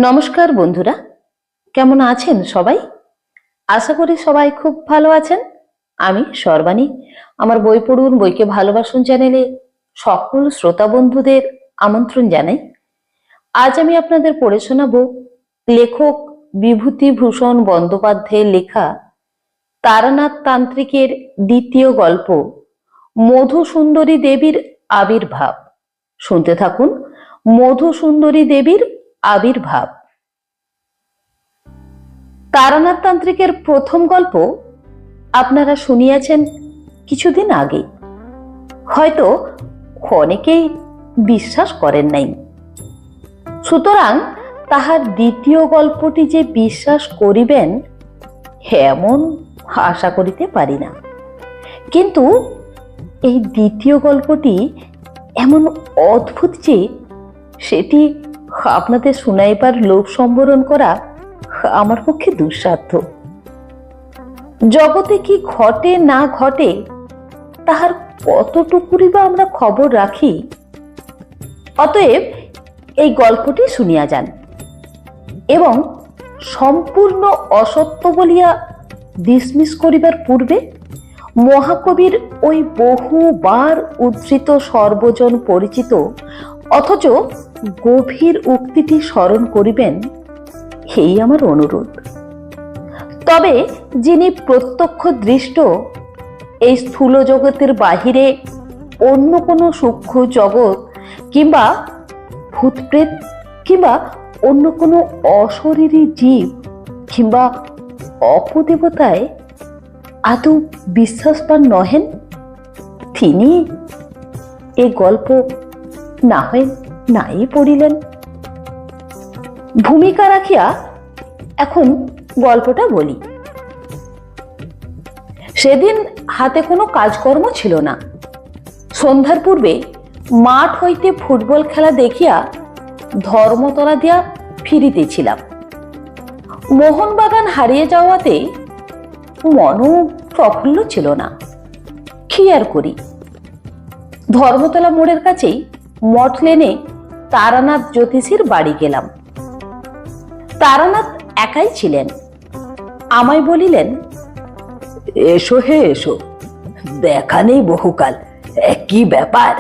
নমস্কার বন্ধুরা, কেমন আছেন সবাই? আশা করি সবাই খুব ভালো আছেন। আমি সর্বাণী, আমার বই পড়ুন বইকে ভালোবাসুন চ্যানেলে সকল শ্রোতা বন্ধুদের আমন্ত্রণ জানাই। আজ আমি আপনাদের পড়ে শোনাবো লেখক বিভূতিভূষণ বন্দ্যোপাধ্যায়ের লেখা তারানাথ তান্ত্রিকের দ্বিতীয় গল্প মধুসুন্দরী দেবীর আবির্ভাব। শুনতে থাকুন মধুসুন্দরী দেবীর আবির্ভাব। তারানাথ তান্ত্রিকের প্রথম গল্প আপনারা শুনিয়াছেন কিছুদিন আগে। হয়তো অনেকেই বিশ্বাস করেন নাই, সুতরাং তাহার দ্বিতীয় গল্পটি যে বিশ্বাস করিবেন এমন আশা করিতে পারি না। কিন্তু এই দ্বিতীয় গল্পটি এমন অদ্ভুত যে সেটি আপনাদের শুনাইবার লোভ সম্বরণ করা আমার পক্ষে দুঃসাধ্য। জগতে কি ঘটে না ঘটে তাহার কতটুকুই বা আমরা খবর রাখি। অতএব এই গল্পটি শুনিয়া যান এবং সম্পূর্ণ অসত্য বলিয়া ডিসমিস করিবার পূর্বে মহাকবির ওই বহুবার উদ্ধৃত সর্বজন পরিচিত অথচ গভীর উক্তিটি স্মরণ করিবেন, এই আমার অনুরোধ। তবে যিনি প্রত্যক্ষ দৃষ্ট এই স্থূল জগতের বাহিরে অন্য কোনো সূক্ষ্ম জগৎ কিংবা ভূতপ্রেত কিংবা অন্য কোনো অশরীরী জীব কিংবা অপদেবতায় আদৌ বিশ্বাসবান নহেন, তিনি এই গল্প না হয় নাই পড়িলেন। ভূমিকা রাখিয়া এখন গল্পটা বলি। সেদিন হাতে কোনো কাজকর্ম ছিল না। সন্ধ্যার পূর্বে মাঠ হইতে ফুটবল খেলা দেখিয়া ধর্মতলা দিয়া ফিরিতেছিলাম। মোহনবাগান হারিয়ে যাওয়াতে মনও প্রফুল্ল ছিল না। কি আর করি, ধর্মতলা মোড়ের কাছেই মঠ লেনে তারানাথ জ্যোতিষীর বাড়ি গেলাম। তারানাথ একাই ছিলেন। আমায় বলিলেন, এসো হে এসো, দেখা নেই বহুকাল, কি ব্যাপার?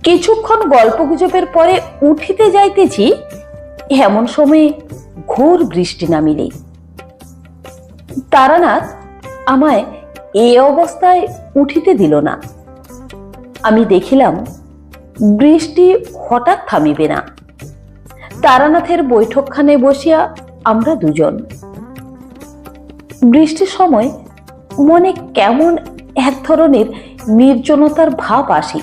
কিছুক্ষণ গল্প গুজবের পরে উঠিতে যাইতেছি, এমন সময়ে ঘোর বৃষ্টি নামিলে। তারানাথ আমায় এ অবস্থায় উঠিতে দিল না। আমি দেখিলাম বৃষ্টি হঠাৎ থামিবে না। তারানাথের বৈঠকখানে বসিয়া আমরা দুজন। বৃষ্টির সময় মনে কেমন এক ধরনের নির্জনতার ভাব আসে।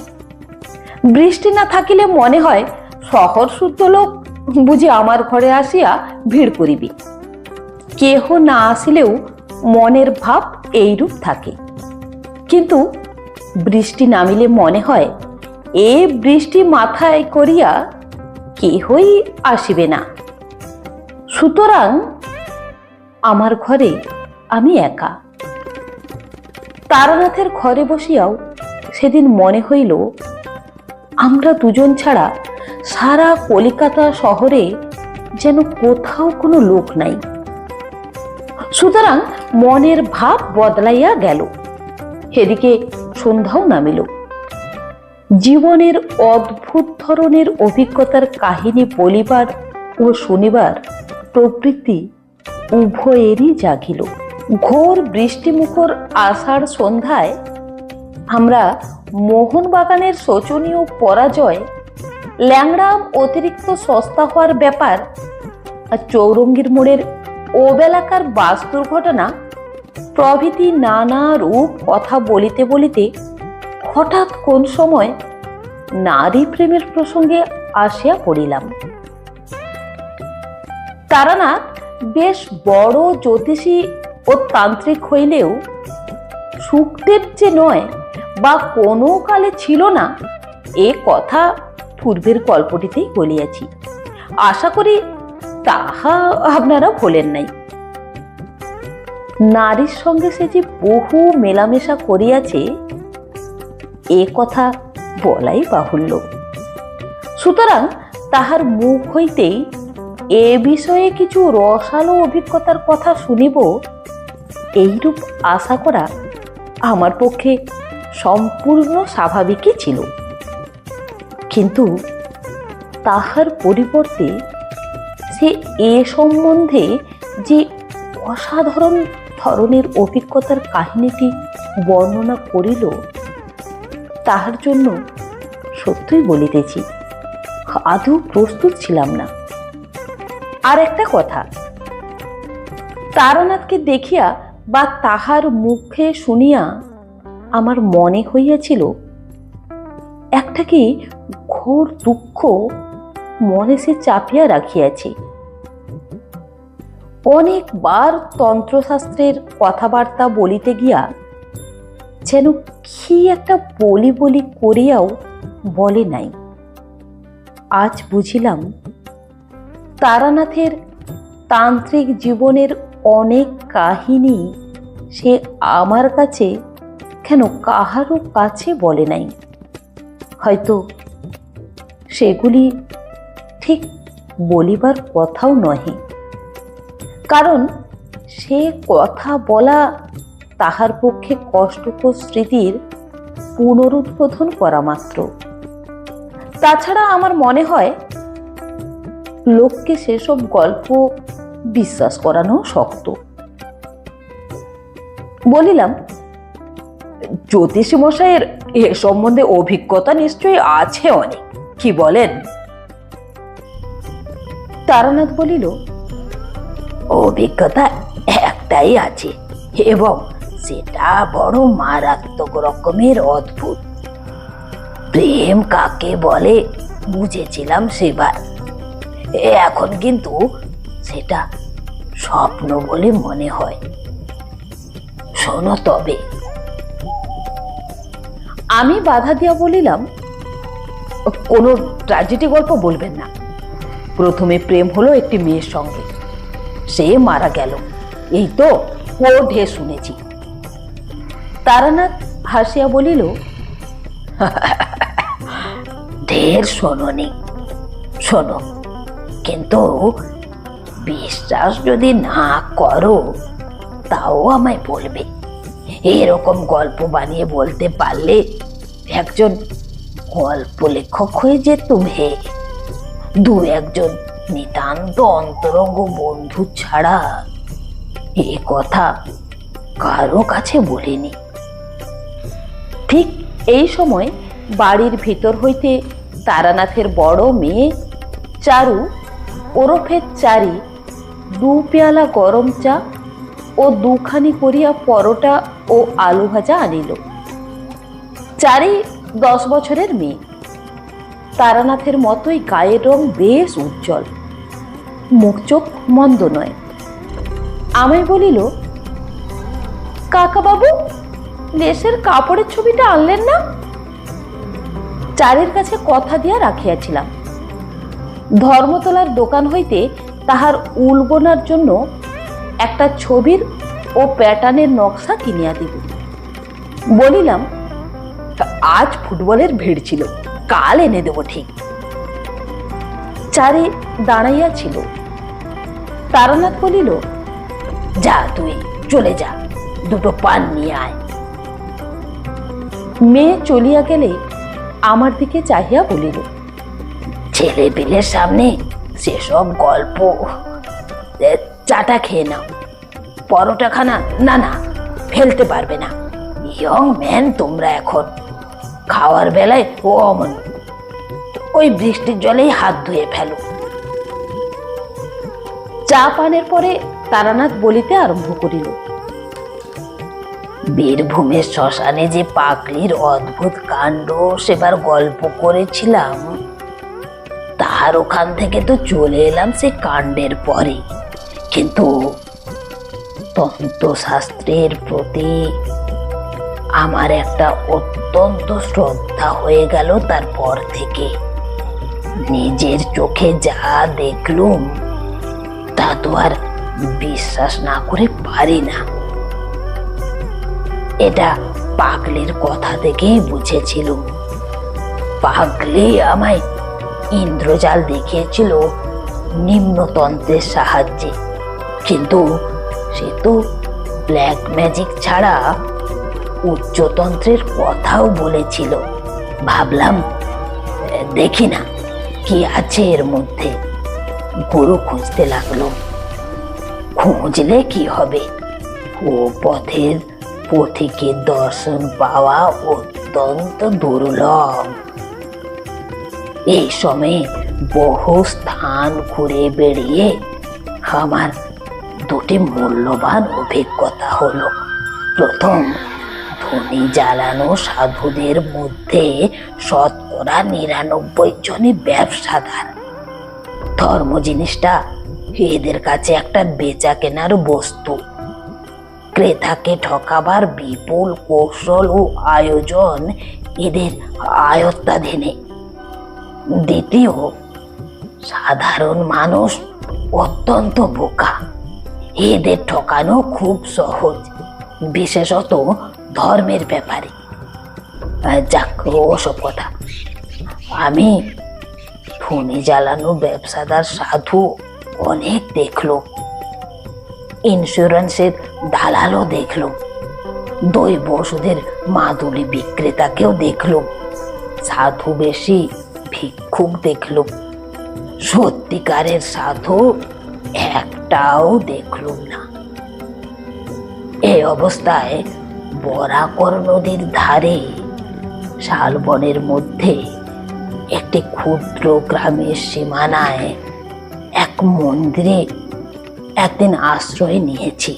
বৃষ্টি না থাকিলে মনে হয় শহর শুদ্ধ লোক বুঝি আমার ঘরে আসিয়া ভিড় করিবে। কেহ না আসিলেও মনের ভাব এইরূপ থাকে। কিন্তু বৃষ্টি নামিলে মনে হয় এ বৃষ্টি মাথায় করিয়া কেহই আসিবে না। সুতরাং আমার ঘরে আমি একা। তারানাথের ঘরে বসিয়াও সেদিন মনে হইল আমরা দুজন ছাড়া সারা কলিকাতা শহরে যেন কোথাও কোনো লোক নাই। সুতরাং মনের ভাব বদলাইয়া গেল। এদিকে সন্ধ্যাও নামিল। জীবনের অদ্ভুত ধরনের অভিজ্ঞতার কাহিনী বলিবার ও শুনিবার প্রবৃত্তি উভয়েরই জাগিল। ঘোর বৃষ্টিমুখর আষাঢ় সন্ধ্যায় আমরা মোহনবাগানের শোচনীয় পরাজয়, ল্যাংড়াম অতিরিক্ত সস্তা হওয়ার ব্যাপার আর চৌরঙ্গীর মোড়ের ওবেলাকার বাস দুর্ঘটনা প্রভৃতি নানা রূপ কথা বলিতে বলিতে হঠাৎ কোন সময় নারী প্রেমের প্রসঙ্গে আসিয়া পড়িলাম। তারানাথ বেশ বড় জ্যোতিষী ও তান্ত্রিক হইলেও সুখদেব যে নয় বা কোনো কালে ছিল না, এ কথা পূর্বের গল্পটিতেই বলিয়াছি। আশা করি তাহা আপনারা ভোলেন নাই। নারীর সঙ্গে সে যে বহু মেলামেশা করিয়াছে এ কথা বলাই বাহুল্য। সুতরাং তাহার মুখ হইতেই এ বিষয়ে কিছু রসালো অভিজ্ঞতার কথা শুনিব, এইরূপ আশা করা আমার পক্ষে সম্পূর্ণ স্বাভাবিকই ছিল। কিন্তু তাহার পরিবর্তে সে এ সম্বন্ধে যে অসাধারণ ধরনের অভিজ্ঞতার কাহিনীটি বর্ণনা করিল, তাহার জন্য সত্যই বলিতেছি আদৌ প্রস্তুত ছিলাম না। আর একটা কথা, তারানাথকে দেখিয়া বা তাহার মুখে শুনিয়া আমার মনে হইয়াছিল একটা কি ঘোর দুঃখ মনে সে চাপিয়া রাখিয়াছে। অনেকবার তন্ত্রশাস্ত্রের কথাবার্তা বলিতে গিয়া যেন কি একটা বলি বলি করিয়াও বলে নাই। আজ বুঝিলাম তারানাথের তান্ত্রিক জীবনের অনেক কাহিনী সে আমার কাছে কেন কাহারও কাছে বলে নাই। হয়তো সেগুলি ঠিক বলিবার কথাও নহে, কারণ সে কথা বলা তাহার পক্ষে কষ্টকর স্মৃতির পুনরুদ্বোধন করা মাত্র। তাছাড়া আমার মনে হয় লোককে সেসব গল্প বিশ্বাস করানো শক্ত। বলিলাম, জ্যোতিষী মশাইয়ের এ সম্বন্ধে অভিজ্ঞতা নিশ্চয়ই আছে অনেক, কি বলেন? তারানাথ বলিল, অভিজ্ঞতা একটাই আছে, এবং সেটা বড় মারাত্মক রকমের অদ্ভুত। প্রেম কাকে বলে বুঝেছিলাম সেবার, এখন কিন্তু সেটা স্বপ্ন বলে মনে হয়। শোনো তবে। আমি বাধা দিয়া বলিলাম, কোনো ট্র্যাজেডি গল্প বলবেন না। প্রথমে প্রেম হলো একটি মেয়ের সঙ্গে, সে মারা গেল, এই তো ঢের শুনেছি। তারানাথ হাসিয়া বলিল, ঢের শোনোনি, শোনো, কিন্তু বিশ্বাস যদি না করো তাও আমায় বলবে। এরকম গল্প বানিয়ে বলতে পারলে একজন গল্প লেখক হয়ে যেতুম হে। দু একজন নিতান্ত অন্তরঙ্গ বন্ধু ছাড়া এ কথা কারো কাছে বলিনি। ঠিক এই সময় বাড়ির ভিতর হইতে তারানাথের বড় মেয়ে চারু ওরফে চারি 2 পেয়ালা গরম চা ও 2খানি করিয়া পরোটা ও আলু ভাজা আনিল। চারি 10 বছরের মেয়ে, তারানাথের মতোই গায়ের রং বেশ উজ্জ্বল, মুখ চোখ মন্দ নয়। আমায় বলিল, কাকা বাবু, লেসের কাপড়ের ছবিটা আনলেন না? চারির কাছে কথা দিয়া রাখিয়াছিলাম, ধর্মতলার দোকান হইতে তাহার উল বোনার জন্য একটা ছবির ও প্যাটার্নের নকশা কিনিয়া দিব। বলিলাম, আজ ফুটবলের ভিড় ছিল, কাল এনে দেব ঠিক। চারি দাঁড়াইয়া ছিল। তারানাথ বলিল, যা তুই চলে যা, 2টো পান নিয়ে আয়। মেয়ে চলিয়া গেলে আমার দিকে চাহিয়া বলিল, ছেলে পিলের সামনে সেসব গল্প, চাটা খেয়ে নাও, পরোটা খানা না না ফেলতে পারবে না। ইয়ং ম্যান তোমরা এখন, খাওয়ার বেলায় ও অমন, ওই বৃষ্টির জলেই হাত ধুয়ে ফেলো। চা পানের পরে তারানাথ বলিতে আরম্ভ করিল, বীরভূমের শ্মশানে যে পাগলির অদ্ভুত কাণ্ড সেবার গল্প করেছিলাম, তার ওখান থেকে তো চলে এলাম সে কাণ্ডের পরে, কিন্তু তন্ত্রশাস্ত্রের প্রতি আমার একটা অত্যন্ত শ্রদ্ধা হয়ে গেল তারপর থেকে। নিজের চোখে যা দেখলুম তা তো আর বিশ্বাস না করে পারি না। এটা পাগলির কথা থেকেই বুঝেছিলুম। পাগলি আমায় ইন্দ্রজাল দেখিয়েছিল নিম্নতন্ত্রের সাহায্যে, কিন্তু সে তো ব্ল্যাক ম্যাজিক ছাড়া উচ্চতন্ত্রের কথাও বলেছিল। ভাবলাম দেখি না কি আছে এর মধ্যে। গুরু খুঁজতে লাগলো। খুঁজলে কি হবে, ও পথের পথিকের দর্শন পাওয়া অত্যন্ত দুর্লভ। এই সময়ে বহু স্থান ঘুরে বেড়িয়ে আমার দুটি মূল্যবান অভিজ্ঞতা হলো। প্রথম, ধনী জ্বালানো সাধুদের মধ্যে 99% জনই ব্যবসাদার। ধর্ম জিনিসটা এদের কাছে একটা বেচা কেনার বস্তু। ক্রেতাকে ঠকাবার বিপুল কৌশল ও আয়োজন এদের আয়ত্তাধীনে। দ্বিতীয়, সাধারণ মানুষ অত্যন্ত বোকা। এদের ঠকানো খুব সহজ, বিশেষত ধর্মের ব্যাপারে। যাক, ওসব কথা। আমি ধনী জ্বালানো ব্যবসাদার সাধু অনেক দেখলো, ইন্স্যুরেন্সের দালালও দেখলো, দৈব ওষুধের মাদুলি বিক্রেতাকেও দেখলো, সাধু বেশি ভিক্ষুক দেখলো। সত্যিকারের সাধু একটাও দেখলুম না। এই অবস্থায় বরাকর নদীর ধারে শালবনের মধ্যে একটি ক্ষুদ্র গ্রামের সীমানায় এক মন্দিরে একদিন আশ্রয় নিয়েছি।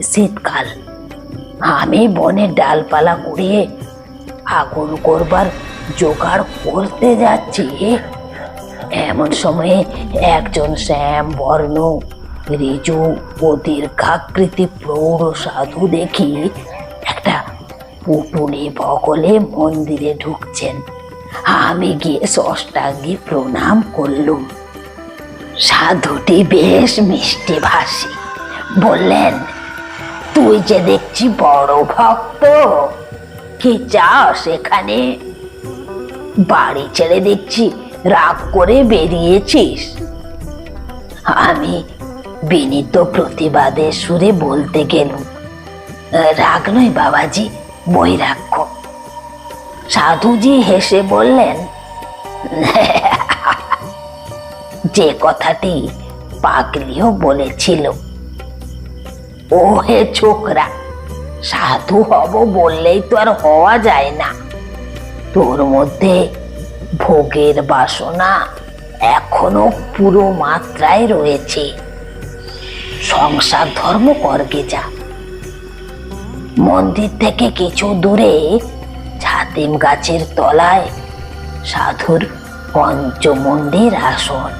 শীতকাল। আমি বনের ডালপালা কুড়িয়ে আগুন করবার জোগাড় করতে যাচ্ছি, এমন সময়ে একজন শ্যাম বর্ণ ঋজু ও দীর্ঘাকৃতি প্রৌঢ় সাধু দেখি একটা পুটুলি বগলে মন্দিরে ঢুকছেন। আমি গিয়ে ষষ্ঠাঙ্গে প্রণাম করলুম। সাধুটি বেশ মিষ্টি ভাষী। বললেন, তুই যে দেখছি বড় ভক্ত, কি চাস এখানে? বাড়ি ছেড়ে দেখছি রাগ করে বেরিয়েছিস। আমি বিনীত প্রতিবাদের সুরে বলতে গেলুম, রাগ নয় বাবাজি, বৈরাগ্য। সাধুজি হেসে বললেন, যে কথাটি পাগলিও বলেছিল, ও হে ছোকরা, সাধু হব বললেই তো আর হওয়া যায় না। তোর মধ্যে ভোগের বাসনা এখনো পুরো মাত্রায় রয়েছে। সংসার ধর্ম করগে যা। মন্দির থেকে কিছু দূরে ছাতিম গাছের তলায় সাধুর পঞ্চমন্দির আসন,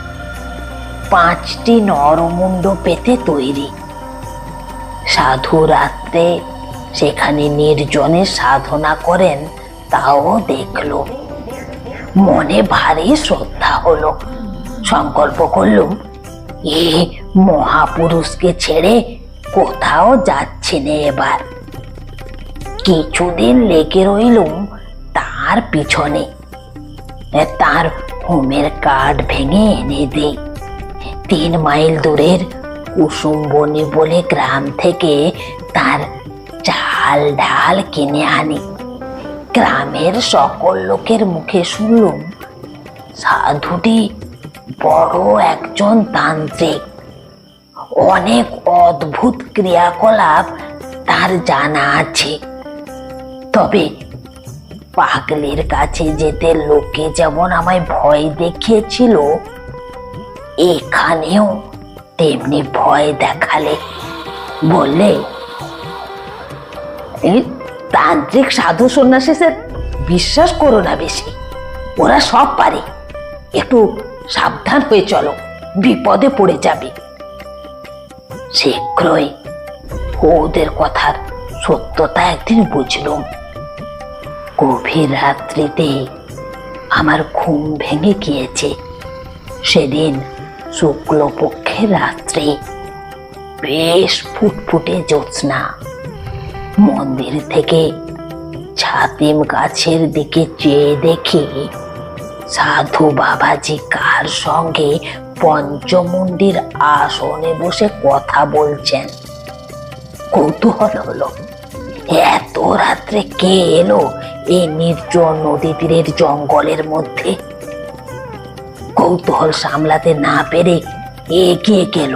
5টি নরমুণ্ড পেতে তৈরি। সাধু রাত্রে সেখানে নির্জনে সাধনা করেন, তাও দেখলো। মনে ভারী শ্রদ্ধা হলো। সংকল্প করলুম, এই মহাপুরুষকে ছেড়ে কোথাও যাচ্ছি না এবার। কিছুদিন লেগে রইলুম তার পিছনে। তার হোমের কাঠ ভেঙে এনে দেই। 3 মাইল দূরের কুসুমবনি বলে গ্রাম থেকে তার চাল ডাল কিনে আনি। গ্রামের সকল লোকের মুখে শুনলুম সাধুটি বড় একজন তান্ত্রিক। অনেক অদ্ভুত ক্রিয়াকলাপ তার জানা আছে। তবে পাগলির কাছে যেতে লোকে যেমন আমায় ভয় দেখিয়েছিল, এখানেও তেমনি ভয় দেখালে। বললে, তান্ত্রিক সাধু সন্ন্যাসীদের বিশ্বাস করো না বেশি, ওরা সব পারে। একটু সাবধান হয়ে চলো, বিপদে পড়ে যাবে। শীঘ্রই ওদের কথার সত্যতা একদিন বুঝলুম। গভীর রাত্রিতে আমার ঘুম ভেঙে গিয়েছে। সেদিন শুক্লপক্ষের রাত্রি, বেশ ফুটফুটে জ্যোৎস্না। মন্দির থেকে ছাতিম গাছের দিকে চেয়ে দেখি সাধু বাবাজি কার সঙ্গে পঞ্চমুণ্ডির আসনে বসে কথা বলছেন। কৌতূহল হলো, এত রাত্রে কে এলো এই নির্জন নদী তীরের জঙ্গলের মধ্যে। কৌতূহল সামলাতে না পেরে এগিয়ে গেল।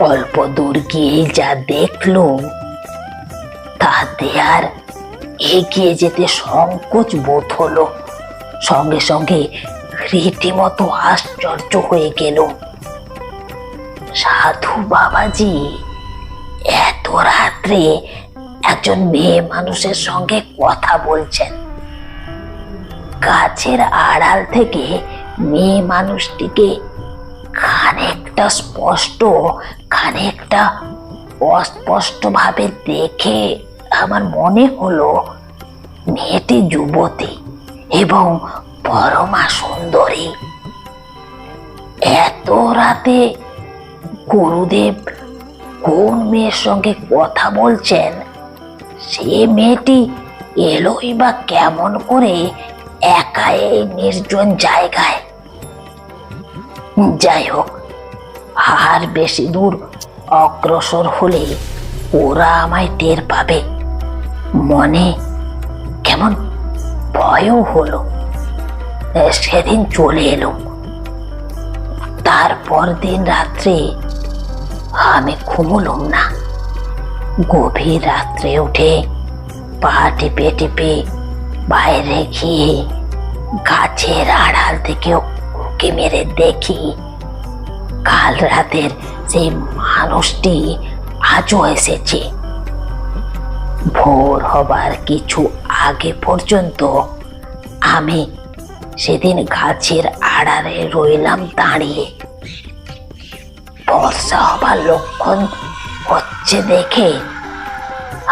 অল্প দূর গিয়ে যা দেখলুম তাতে আর এগিয়ে যেতে সংকোচ বোধ হলো। সঙ্গে সঙ্গে রীতিমতো আশ্চর্য হয়ে গেল। সাধু বাবাজি এত রাত্রে একজন মেয়ে মানুষের সঙ্গে কথা বলছেন। গাছের আড়াল থেকে মেয়ে মানুষটিকে খানিকটা স্পষ্ট খানিকটা অস্পষ্ট ভাবে দেখে আমার মনে হলো মেয়েটি যুবতী এবং পরমা সুন্দরী। এত রাতে গুরুদেব কোন মেয়ের সঙ্গে কথা বলছেন, সে মেয়েটি এলোই বা কেমন করে একা এই নির্জন জায়গায়? যাই হোক, আর বেশি দূর অগ্রসর হলে ওরা আমায় টের পাবে। মনে কেমন ভয়ও হলো। সেদিন চলে এলুম। তারপর দিন রাত্রে আমি ঘুমুলুম না। গভীর রাত্রে উঠে পা টিপে টিপে বাইরে গিয়ে গাছের আড়াল থেকে উঁকি মেরে দেখি কাল রাতের সেই মানুষটি আজও এসেছে। ভোর হবার কিছু আগে পর্যন্ত আমি সেদিন গাছের আড়ালে রইলাম দাঁড়িয়ে। বর্ষা হবার লক্ষণ হচ্ছে দেখে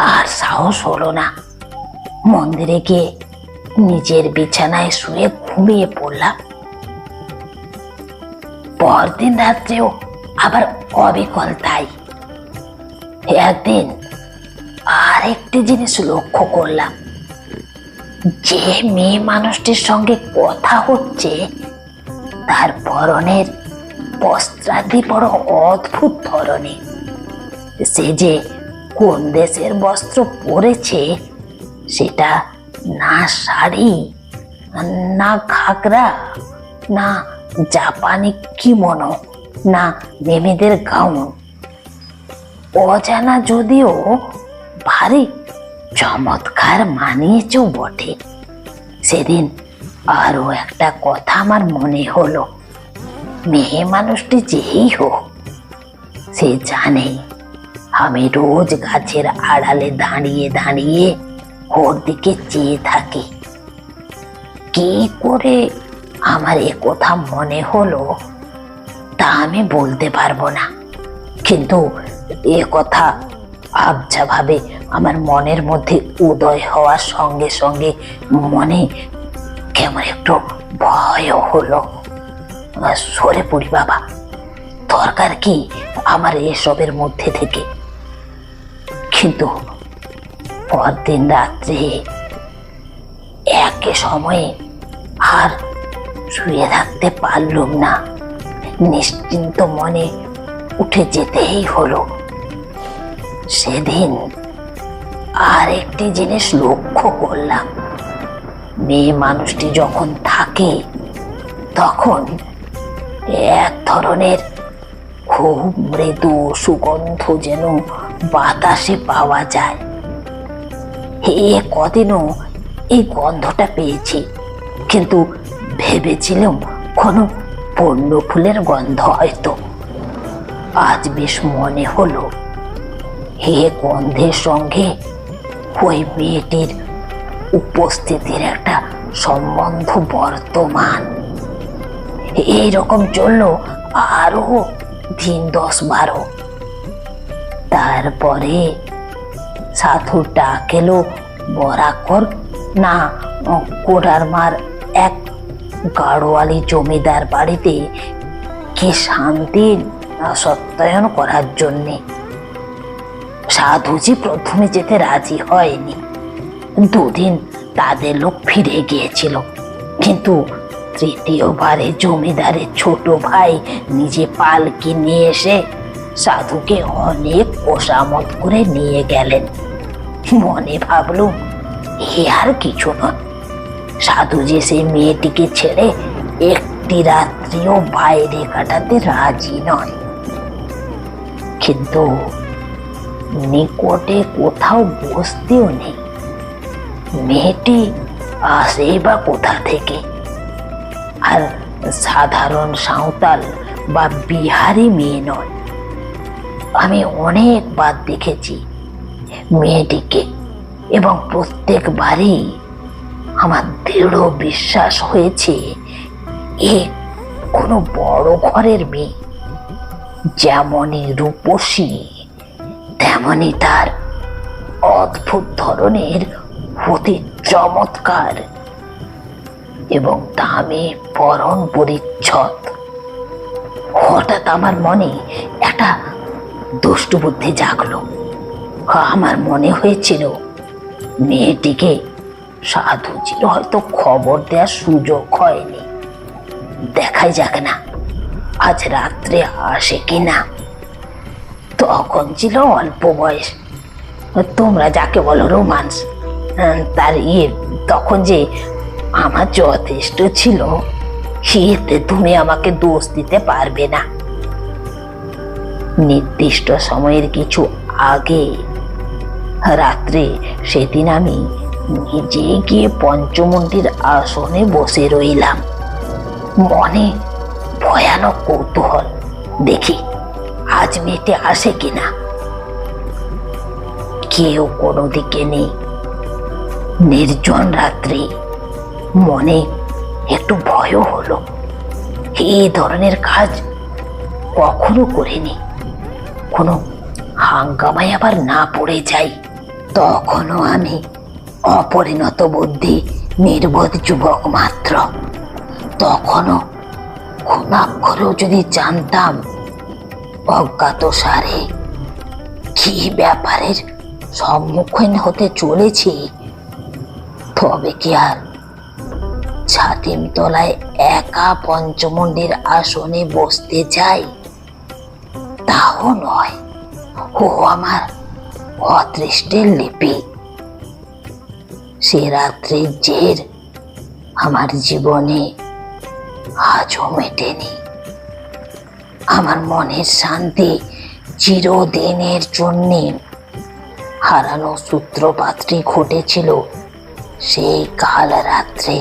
আর সাহস হলো না। মন্দিরে গিয়ে নিজের বিছানায় শুয়ে ঘুমিয়ে পড়লাম। পরদিন রাত্রেও আবার অবিকল তাই। একদিন আরেকটি জিনিস লক্ষ্য করলাম, যে মেয়ে মানুষটির সঙ্গে কথা হচ্ছে তার পরনের বস্ত্রাদি বড় অদ্ভুত ধরনের। সে যে কোন দেশের বস্ত্র পরেছে সেটা না শাড়ি, না ঘাগরা, না জাপানি কিমোনো, না মেয়েদের গাউন। অজানা যদিও ভারী চমৎকার মানিয়েছেও বটে। সেদিন আরো একটা কথা আমার মনে হলো, মেয়ে মানুষটি যেই হোক সে জানে আমি রোজ গাছের আড়ালে দাঁড়িয়ে দাঁড়িয়ে ওর দিকে চেয়ে থাকি। কি করে আমার এ কথা মনে হলো তা আমি বলতে পারবো না, কিন্তু এ কথা আবছা ভাবে আমার মনের মধ্যে উদয় হওয়ার সঙ্গে সঙ্গে মনে কেমন একটু ভয়ও হলো। সরে পড়ি বাবা, দরকার কি আমার এসবের মধ্যে থেকে। কিন্তু পরদিন রাত্রে একই সময়ে আর শুয়ে থাকতে পারলুম না। নিশ্চিন্ত মনে উঠে যেতেই হলো। সেদিন আর একটি জিনিস লক্ষ্য করলাম, মেয়ে মানুষটি যখন থাকে তখন এক ধরনের খুব মৃদু সুগন্ধ যেন বাতাসে পাওয়া যায়। এ কদিনও এই গন্ধটা পেয়েছি, কিন্তু ভেবেছিলাম কোনো পণ্য ফুলের গন্ধ হয়তো। আজ বেশ মনে হলো এ গন্ধের সঙ্গে ওই মেয়েটির উপস্থিতির একটা সম্বন্ধ বর্তমান। এইরকম চললো আরো দিন 10-12। তারপরে সাধু ডাক এলো বরাকর না কোডারমার এক গাড়োয়ালি জমিদার বাড়িতে কি শান্তি সত্যায়ন করার জন্যে। সাধুজি প্রথমে যেতে রাজি হয়নি। 2 দিন তাদের লোক ফিরে গিয়েছিল। কিন্তু তৃতীয়বারে জমিদারের ছোট ভাই নিজে পালকি নিয়ে এসে সাধুকে অনেক খোশামত করে নিয়ে গেলেন। মনে ভাবলুম এ আর কিছু নয়, সাধু যে সেই মেয়েটিকে ছেড়ে একটি রাত্রিও বাইরে কাটাতে রাজি নয়। কিন্তু নিকটে কোথাও বসতেও নেই। মেয়েটি আসেই বা কোথা থেকে? আর সাধারণ সাঁওতাল বা বিহারি মেয়ে নয়। আমি অনেকবার দেখেছি মেয়েটিকে, এবং প্রত্যেকবারই আমার দৃঢ় বিশ্বাস হয়েছে এ কোনো বড় ঘরের মেয়ে। যেমনই রূপসী তেমনি তার অদ্ভুত ধরনের অতি চমৎকার এবং দামি পরন পরিচ্ছদ। হঠাৎ আমার মনে একটা দুষ্টু বুদ্ধি জাগলো। আমার মনে হয়েছিল মেয়েটিকে সাধুজির হয়তো খবর দেওয়ার সুযোগ হয়নি। দেখাই যাক না আজ রাত্রে আসে কিনা। তখন ছিল অল্প বয়স, তোমরা যাকে বলো রোমান্স, তার তখন যে আমার যথেষ্ট ছিল, এতে তুমি আমাকে দোষ দিতে পারবে না। নির্দিষ্ট সময়ের কিছু আগে রাত্রে সেদিন আমি নিজে গিয়ে পঞ্চমন্ডির আসনে বসে রইলাম। মনে ভয়ানক কৌতূহল, দেখি আজ মেয়েটি আসে কিনা। কেউ কোনো দিকে নেই, নির্জন রাত্রি। মনে একটু ভয়ও হলো, এই ধরনের কাজ কখনো করিনি। কোনো হাঙ্গামায় আবার না পড়ে যাই। তখনও আমি অপরিণত বুদ্ধি নির্বোধ যুবক মাত্র। তখনও ঘুণাক্ষরেও যদি জানতাম অজ্ঞাত সারে কি ব্যাপারের সম্মুখীন হতে চলেছি, তবে কি আর ছাতিম তলায় একা পঞ্চমন্ডির আসনে বসতে যাই? তাও নয়, ও আমার অদৃষ্টের লিপি। সে রাত্রির জের আমার জীবনে আজও মেটেনি। আমার মনের শান্তি চিরদিনের জন্যে হারানো সূত্রপাতটি ঘটেছিল সেই কাল রাত্রে।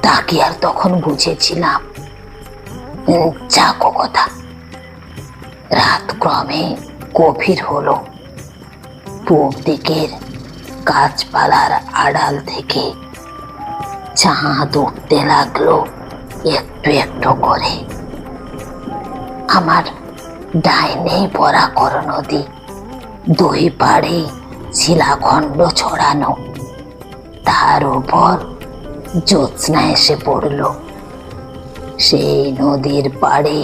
তাকে আর তখন বুঝেছিলাম। যাকো কথা, রাত ক্রমে গভীর হলো। পূব দিকের গাছপালার আড়াল থেকে চাঁদ উঠতে লাগলো একটু একটু করে। আমার ডাইনে বরাকর নদী, দুই পাড়ে শিলাখণ্ড ছড়ানো, তার উপর জ্যোৎস্না এসে পড়ল। সেই নদীর পাড়ে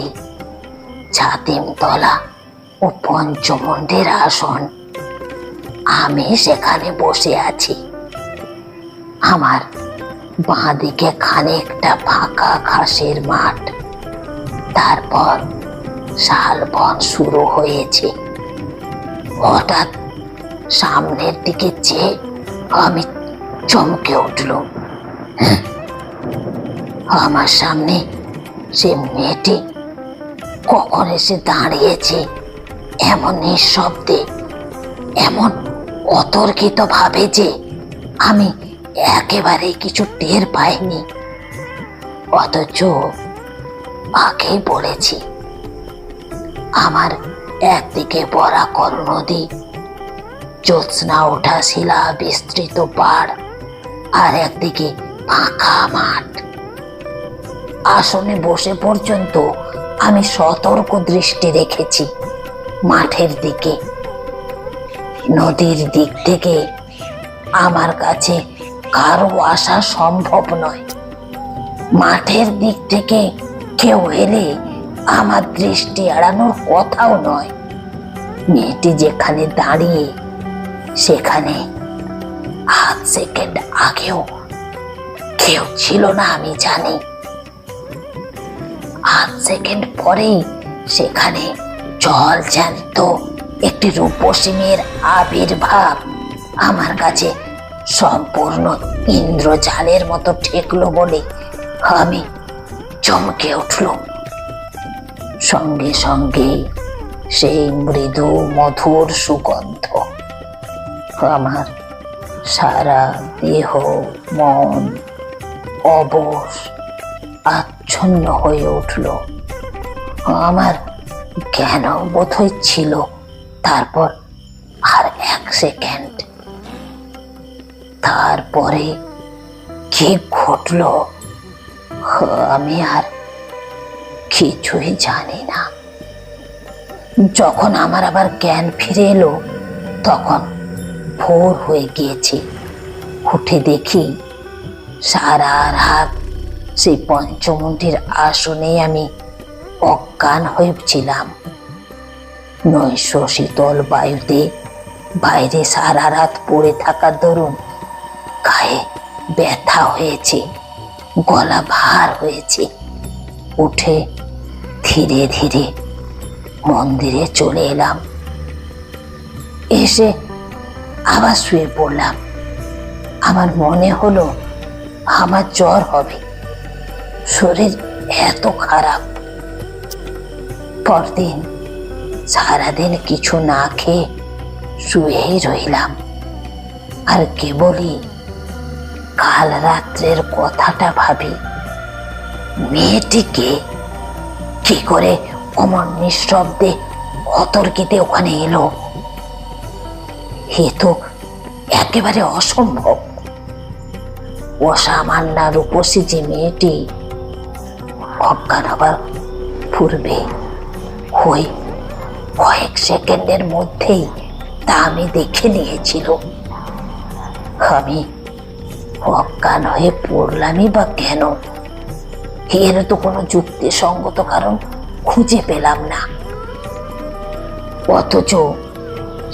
ছাতিমতলা ও পঞ্চমন্ডির আসন। আমি সেখানে বসে আছি। আমার বাঁ দিকে খানিকটা ফাঁকা ঘাসের মাঠ, তারপর শালবন শুরু হয়েছে। হঠাৎ সামনের দিকে চেয়ে আমি চমকে উঠল। আমার সামনে সে মেয়েটি কখন এসে দাঁড়িয়েছে এমন নিঃশব্দে, এমন অতর্কিত ভাবে যে আমি একেবারে কিছু টের পাইনি। অথচ আগেই বলেছি, আমার একদিকে বরাকর নদী, জ্যোৎস্না ওঠা শিলা বিস্তৃত পাড়, আর একদিকে ফাঁকা মাঠ। আসনে বসে পর্যন্ত আমি সতর্ক দৃষ্টি রেখেছি মাঠের দিকে। নদীর দিক থেকে আমার কাছে কারো আসা সম্ভব নয়। মাঠের দিক থেকে কেউ এলে আমার দৃষ্টি এড়ানোর কথাও নয়। মেয়েটি যেখানে দাঁড়িয়ে, সেখানে আধ সেকেন্ড আগেও কেউ ছিল না আমি জানি, 8 সেকেন্ড পরেই সেখানে জল জ্যান্ত একটি রূপসী মেয়ের আবির্ভাব আমার কাছে সম্পূর্ণ ইন্দ্রজালের মতো ঠেকলো বলে আমি চমকে উঠলাম। সঙ্গে সঙ্গে সেই মৃদু মধুর সুগন্ধ আমার সারা দেহ মন অবশ আচ্ছন্ন হয়ে উঠল। আমার জ্ঞান বোধহয় ছিল। তারপর আর 1 সেকেন্ড, তারপরে কি ঘটলো আমি আর কিছুই জানি না। যখন আমার আবার জ্ঞান ফিরে এলো তখন ভোর হয়ে গিয়েছে। উঠে দেখি সারা রাত সেই পঞ্চমুণ্ডির আসনে আমি অজ্ঞান হয়েছিলাম। নৈশ শীতল বায়ুতে বাইরে সারা রাত পড়ে থাকার দরুন গায়ে ব্যথা হয়েছে, গলা ভার হয়েছে। উঠে ধীরে ধীরে মন্দিরে চলে এলাম। এসে আবার শুয়ে পড়লাম। আমার মনে হলো আমার জ্বর হবে, শরীর এত খারাপ। পরদিন সারাদিন কিছু না খেয়ে শুয়েই রইলাম। আর কেবলই কাল রাত্রের কথাটা ভাবি, মেয়েটিকে কি করে অমন নিঃশব্দে অতর্কিতে ওখানে এলো? এ তো একেবারে অসম্ভব। অসামান্য রূপসী যে মেয়েটি অজ্ঞান হবার পূর্বে ওই কয়েক সেকেন্ডের মধ্যেই তা আমি দেখে নিয়েছিল। আমি অজ্ঞান হয়ে পড়লামই বা কেন? এর তো কোনো যুক্তিসঙ্গত কারণ খুঁজে পেলাম না। অথচ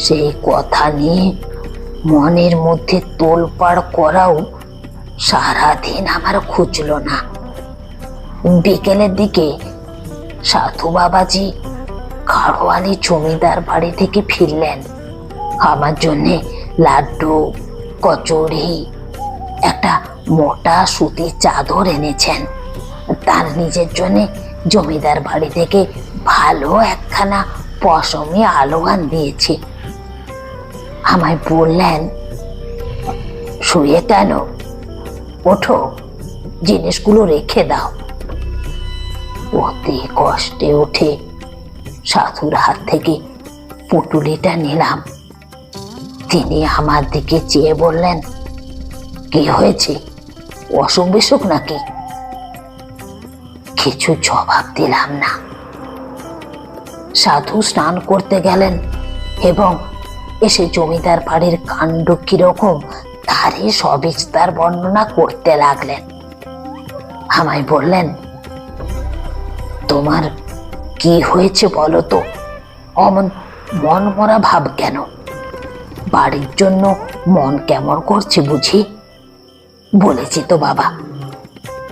সেই কথা নিয়ে মনের মধ্যে তোলপাড় করাও সারাদিন আমার খুঁজল না। বিকেলের দিকে সাধু বাবাজি খাড়োয়ালি জমিদার বাড়ি থেকে ফিরলেন। আমার জন্যে লাড্ডু, কচুরি, একটা মোটা সুতির চাদর এনেছেন। তার নিজের জন্য জমিদার বাড়ি থেকে ভালো একখানা পশমি আলোয়ান দিয়েছে। আমায় বললেন, শুয়ে কেন, ওঠো, জিনিসগুলো রেখে দাও। অতি কষ্টে উঠে সাধুর হাত থেকে পুটুলিটা নিলাম। তিনি আমার দিকে চেয়ে বললেন, কি হয়েছে, অসুখ বিসুখ নাকি? কিছু জবাব দিলাম না। সাধু স্নান করতে গেলেন এবং এসে জমিদার বাড়ির কাণ্ড কিরকম তারই সবিস্তার বর্ণনা করতে লাগলেন। আমায় বললেন, তোমার কি হয়েছে বলো তো? অমন মন মরা ভাব কেন? বাড়ির জন্য মন কেমন করছে বুঝি? বলেছি তো বাবা,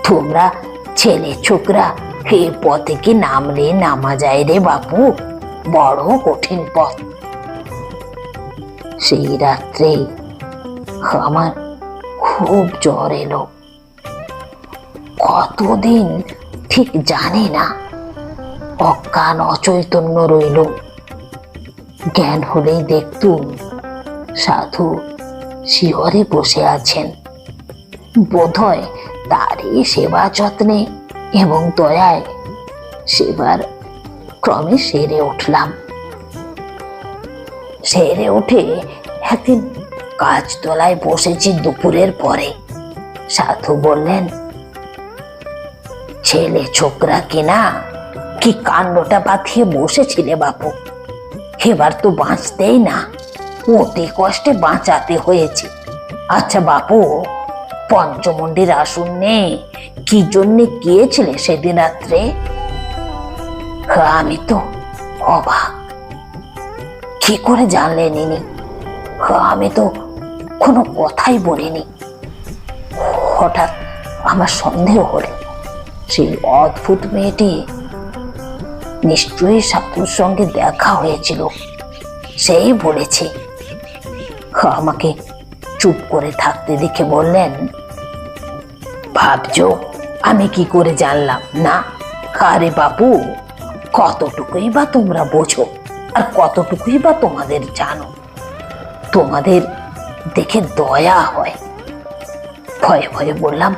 তোমরা ছেলে ছোকরা এ পথে কি নামলে নামা যায় রে বাপু, বড় কঠিন পথ। সেই রাত্রে আমার খুব জ্বর এলো। কতদিন ঠিক জানি না, অজ্ঞান অচৈতন্য রইল। জ্ঞান হলেই দেখতুম সাধু শিয়রে বসে আছেন। বোধহয় তারই সেবা যত্নে এবং দয়ায় সেবার ক্রমে সেরে উঠলাম। সেরে উঠে একদিন গাছতলায় বসেছি দুপুরের পরে। সাধু বললেন, ছেলে ছোকরা কিনা কি কাণ্ডটা পাথিয়ে বসেছিলে বাপু, এবার তো বাঁচতেই না, অতি কষ্টে বাঁচাতে হয়েছে। আচ্ছা বাপু, পঞ্চমুণ্ডির আসনে কি জন্য গিয়েছিলে সেদিন রাত্রে? আমি তো অবাক, কি করে জানলেন ইনি? আমি তো কোনো কথাই বলিনি। হঠাৎ আমার সন্দেহ হলো সেই অদ্ভুত মেয়েটি নিশ্চয়ই সাধুর সঙ্গে দেখা হয়েছিল। সেই বলেছে। আমাকে চুপ করে থাকতে দেখে বললেন, ভাবছো আমি কি করে জানলাম না? আরে বাপু, কতটুকুই বা তোমরা বোঝো আর কতটুকুই বা তোমাদের জানো। তোমাদের দেখে দয়া হয়। ভয়ে ভয়ে বললাম,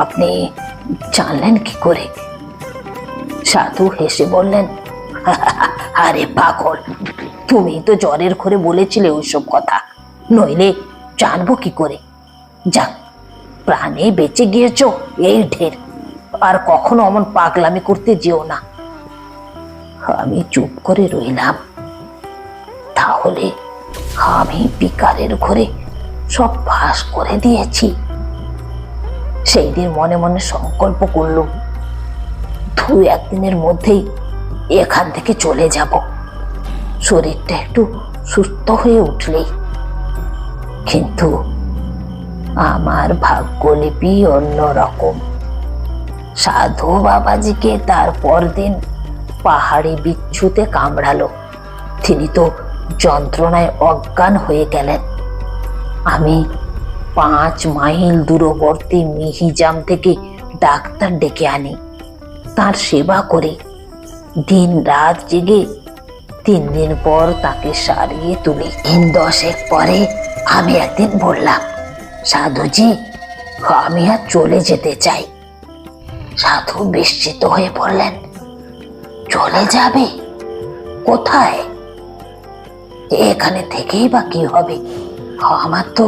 আপনি জানলেন কি করে? সাধু হেসে বললেন, আরে পাগল, তুমি তো জ্বরের ঘরে বলেছিলে ওইসব কথা, নইলে জানবো কি করে? যাক, প্রাণে বেঁচে গিয়েছো, এই ঢের। আর কখনো অমন পাগলামি করতে যেও না। আমি চুপ করে রইলাম। তাহলে আমি বিকারের ঘরে সব ফাঁস করে দিয়েছি। সেই দিন মনে মনে সংকল্প করলুম, 2-1 দিনের মধ্যেই এখান থেকে চলে যাব, শরীরটা একটু সুস্থ হয়ে উঠলেই। কিন্তু আমার ভাগ্যলিপি অন্যরকম। সাধু বাবাজিকে তার পরদিন পাহাড়ি বিচ্ছুতে কামড়ালো। তিনি তো যন্ত্রণায় অজ্ঞান হয়ে গেলেন। আমি 5 মাইল দূরবর্তী মিহিজাম থেকে ডাক্তার ডেকে আনি, তার সেবা করে দিন রাত জেগে 3 দিন পর তাকে সারিয়ে তুলি। 10 পরে আমি একদিন বললাম, সাধুজি, আমি আর চলে যেতে চাই। সাধু বিস্মিত হয়ে বললেন, চলে যাবে? কোথায়? এখানে থেকেই বা কি হবে? আমার তো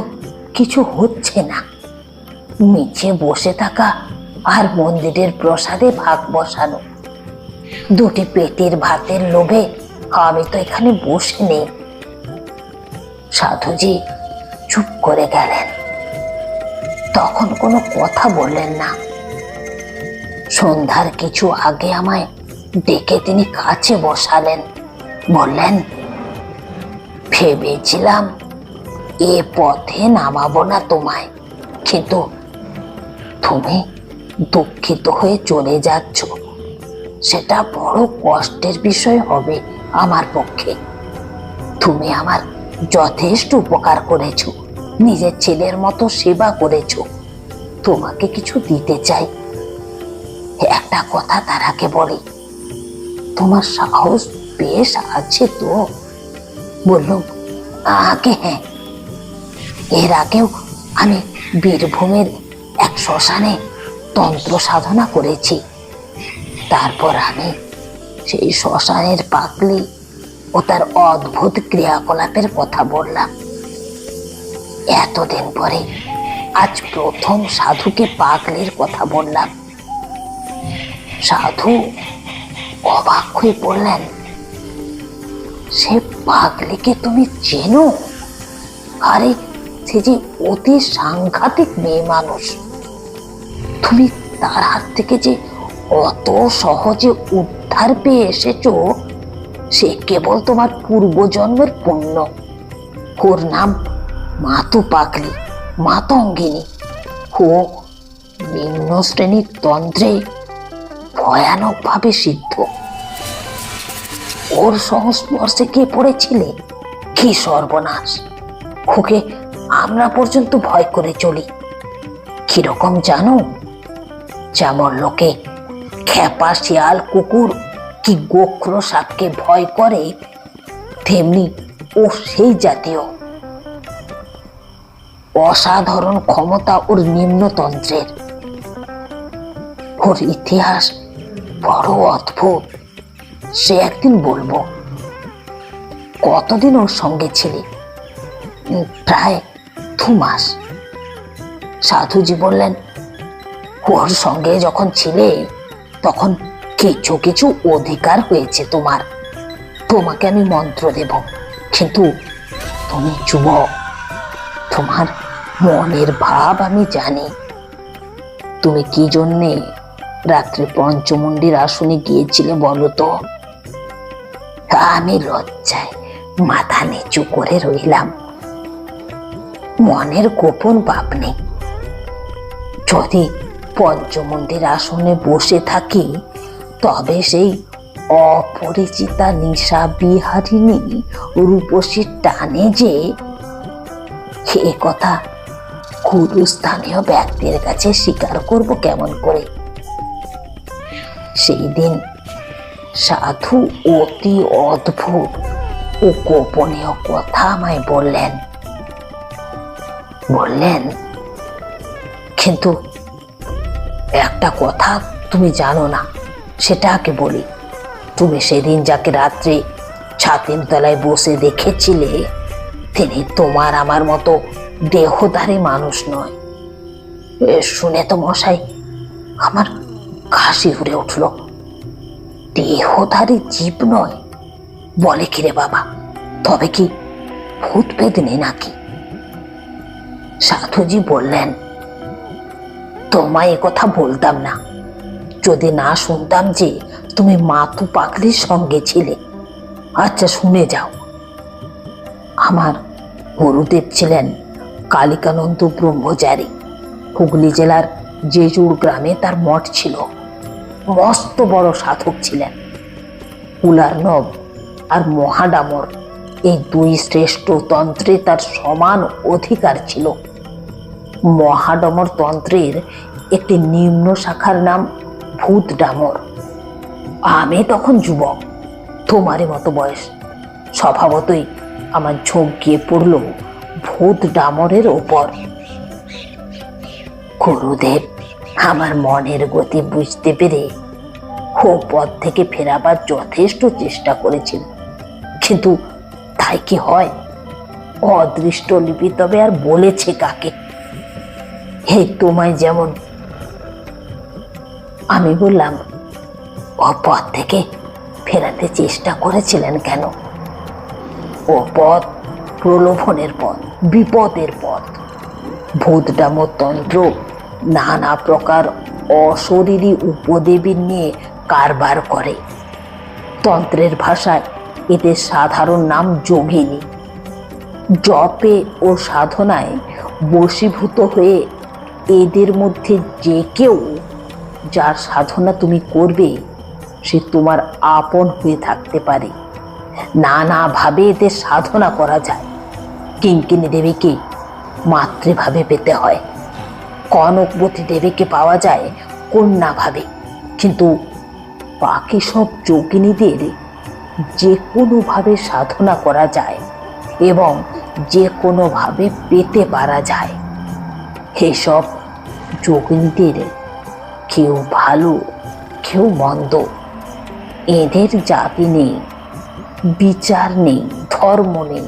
কিছু হচ্ছে না। নিচে বসে থাকা আর মন্দিরের প্রসাদে ভাগ বসানো, 2টি পেটের ভাতের লোভে আমি তো এখানে বসে নেই। সাধুজি চুপ করে গেলেন, তখন কোনো কথা বললেন না। সন্ধ্যার কিছু আগে আমায় ডেকে তিনি কাছে বসালেন, বললেন, ভেবেছিলাম এ পথে নামাবো না তোমায়, কিন্তু তুমি দুঃখিত হয়ে চলে যাচ্ছ, সেটা বড় কষ্টের বিষয় হবে আমার পক্ষে। তুমি আমার যথেষ্ট উপকার করেছো, নিজের ছেলের মতো সেবা করেছো। তোমাকে কিছু দিতে চাই। একটা কথা তার আগে বলি, তোমার সাহস বেশ আছে তো? বললুম, আগে হ্যাঁ, এর আগেও আমি বীরভূমের এক শ্মশানে তন্ত্র সাধনা করেছি। তারপর আমি সেই শ্মশানের পাগলি ও তার অদ্ভুত ক্রিয়াকলাপের কথা বললাম। এতদিন পরে আজ প্রথম সাধুকে পাগলির কথা বললাম। সাধু অবাক হয়ে বললেন, সে পাগলিকে তুমি চেনো? আরে সে যে অতি সাংঘাতিক মেয়ে মানুষ। তুমি তার হাত থেকে যে অত সহজে উদ্ধার পেয়ে এসেছো, সে কেবল তোমার পূর্বজন্মের পুণ্য। ওর নাম মাতু পাগলি, মাতঙ্গিনী। ও নিম্ন শ্রেণীর তন্ত্রে ভয়ানক ভাবে সিদ্ধ। ওর সংস্পর্শে কে পড়েছিলে? কি সর্বনাশ! ওকে আমরা পর্যন্ত ভয় করে চলি। কিরকম জানো? যেমন লোকে খেপা শিয়াল, কুকুর কি গোখর সাপকে ভয় করে, তেমনি ও সেই জাতীয়। অসাধারণ ক্ষমতা ওর নিম্নতন্ত্রের। ওর ইতিহাস বড় অদ্ভুত, সে একদিন বলবো। কতদিন ওর সঙ্গে ছিলে? প্রায় 2 মাস। সাধুজি বললেন, ওর সঙ্গে যখন ছিলে তখন কিছু কিছু অধিকার হয়েছে তোমার। তোমাকে আমি মন্ত্র দেব, কিন্তু তুমি যুবক, তোমার মনের ভাব আমি জানি। তুমি কি জন্যে রাত্রে পঞ্চমুণ্ডির আসনে গিয়েছিলে বলো তো? আমি লজ্জায় মাথা নিচু করে রইলাম। মনের গোপন ভাব নেই। যদি পঞ্চমন্দির আসনে বসে থাকি তবে সেই অপরিচিতা নিশা বিহারিণী রূপসীর টানে যে এ কথা গুরুস্থানীয় ব্যক্তির কাছে স্বীকার করব কেমন করে? সেই দিন সাধু অতি অদ্ভুত ও গোপনীয় কথা আমায় বললেন কিন্তু একটা কথা তুমি জানো না, সেটা আগে বলি। তুমি সেদিন যাকে রাত্রে ছাতিম তলায় বসে দেখেছিলে তিনি তোমার আমার মতো দেহধারী মানুষ নয়। শুনে তো মশাই আমার কাশি উড়ে উঠল। দেহধারী জীব নয় বলে কি রে বাবা? তবে কি ভূত পেতনি নাকি? সাধুজি বললেন, তোমায় এ কথা বলতাম না যদি না শুনতাম যে তুমি মাতু পাগলির সঙ্গে ছিলে। আচ্ছা শুনে যাও। আমার গুরুদেব ছিলেন কালিকানন্দ ব্রহ্মচারী। হুগলি জেলার জেজুর গ্রামে তার মঠ ছিল। মস্ত বড় সাধক ছিলেন। উলারনব আর মহাডামর এই দুই শ্রেষ্ঠ তন্ত্রে তার সমান অধিকার ছিল। মহাডমর তন্ত্রের একটি নিম্ন শাখার নাম ভূত ডামর। আমি তখন যুবক, তোমারই মতো বয়স। স্বভাবতই আমার ঝোঁক গিয়ে পড়ল ভূত ডামরের ওপর। গুরুদেব আমার মনের গতি বুঝতে পেরে ও পথ থেকে ফেরাবার যথেষ্ট চেষ্টা করেছিল, কিন্তু তাই কি হয়? অদৃষ্ট লিপি তবে আর বলেছে কাকে? হে তোমায় যেমন। আমি বললাম, ও পথ থেকে ফেরাতে চেষ্টা করেছিলেন কেন? ও পথ প্রলোভনের পথ, বিপদের পথ। ভূত ডামর তন্ত্র নানা প্রকার অশরীরী উপদেবী নিয়ে কারবার করে। তন্ত্রের ভাষায় এদের সাধারণ নাম যোগিনী। জপে ও সাধনায় বশীভূত হয়ে এদের মধ্যে যে কেউ, যার সাধনা তুমি করবে, সে তোমার আপন হয়ে থাকতে পারে। নানাভাবে এদের সাধনা করা যায়। কিঙ্কিনী দেবীকে মাতৃভাবে পেতে হয়, কনকবতী দেবীকে পাওয়া যায় কন্যাভাবে, কিন্তু বাকি সব যোগিনীদের যে কোনোভাবে সাধনা করা যায় এবং যে কোনোভাবে পেতে পারা যায়। এসব যোগিনীদের কেউ ভালো কেউ মন্দ, এদের জাতি নেই, বিচার নেই, ধর্ম নেই,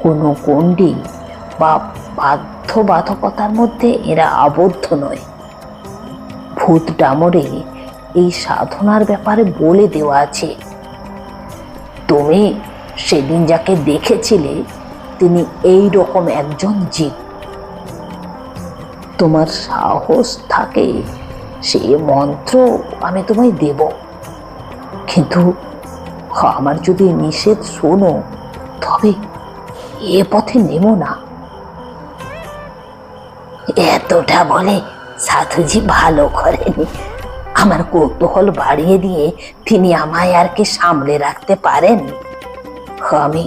কোনো গণ্ডি বা বাধ্যবাধকতার মধ্যে এরা আবদ্ধ নয়। ভূত ডামরে এই সাধনার ব্যাপারে বলে দেওয়া আছে। তুমি সেদিন যাকে দেখেছিলে তিনি এই রকম একজন জীব। তোমার সাহস থাকে সে মন্ত্র আমি তোমায় দেব, কিন্তু আমার যদি নিষেধ শোনো তবে এ পথে নেমো না। এতটা বলে সাধুজি ভালো করেনি। আমার কৌতূহল বাড়িয়ে দিয়ে তিনি আমায় আর কি সামলে রাখতে পারেন? আমি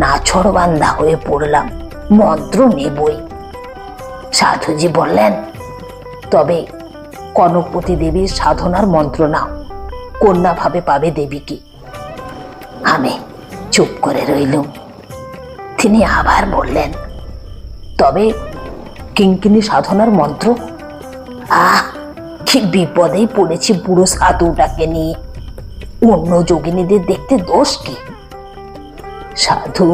নাছোড়বান্দা হয়ে পড়লাম, মন্ত্র নেবই। সাধুজি বললেন, তবে কনকবতী দেবীর সাধনার মন্ত্র নাও, কন্যা ভাবে পাবে দেবীকে। আমি চুপ করে রইলুম। তিনি আবার বললেন, তবে কিঙ্কিনী সাধনার মন্ত্র? কি বিপদেই পড়েছি বুড়ো সাধুটাকে নিয়ে। অন্য যোগিনীদের দেখতে দোষ কি? সাধু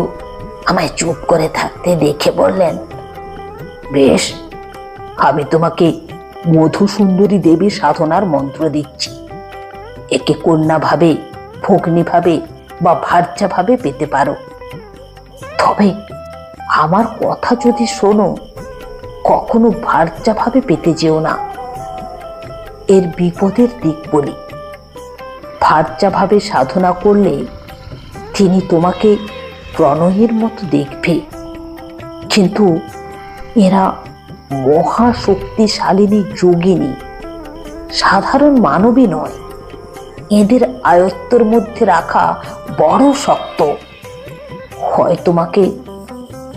আমায় চুপ করে থাকতে দেখে বললেন, বেশ, আমি তোমাকে মধুসুন্দরী দেবী সাধনার মন্ত্র দিচ্ছি। একে কন্যা ভাবে, ভগ্নী ভাবে বা ভার্যা ভাবে পেতে পারো। তবে আমার কথা যদি শোনো, কখনো ভার্যা ভাবে পেতে যেও না। এর বিপদের দিক বলি। ভার্যা ভাবে সাধনা করলে তিনি তোমাকে প্রণয়ের মতো দেখবে, কিন্তু এরা মহাশক্তিশালিনী যোগিনী, সাধারণ মানবী নয়। এদের আয়ত্তের মধ্যে রাখা বড় শক্ত। হয় তোমাকে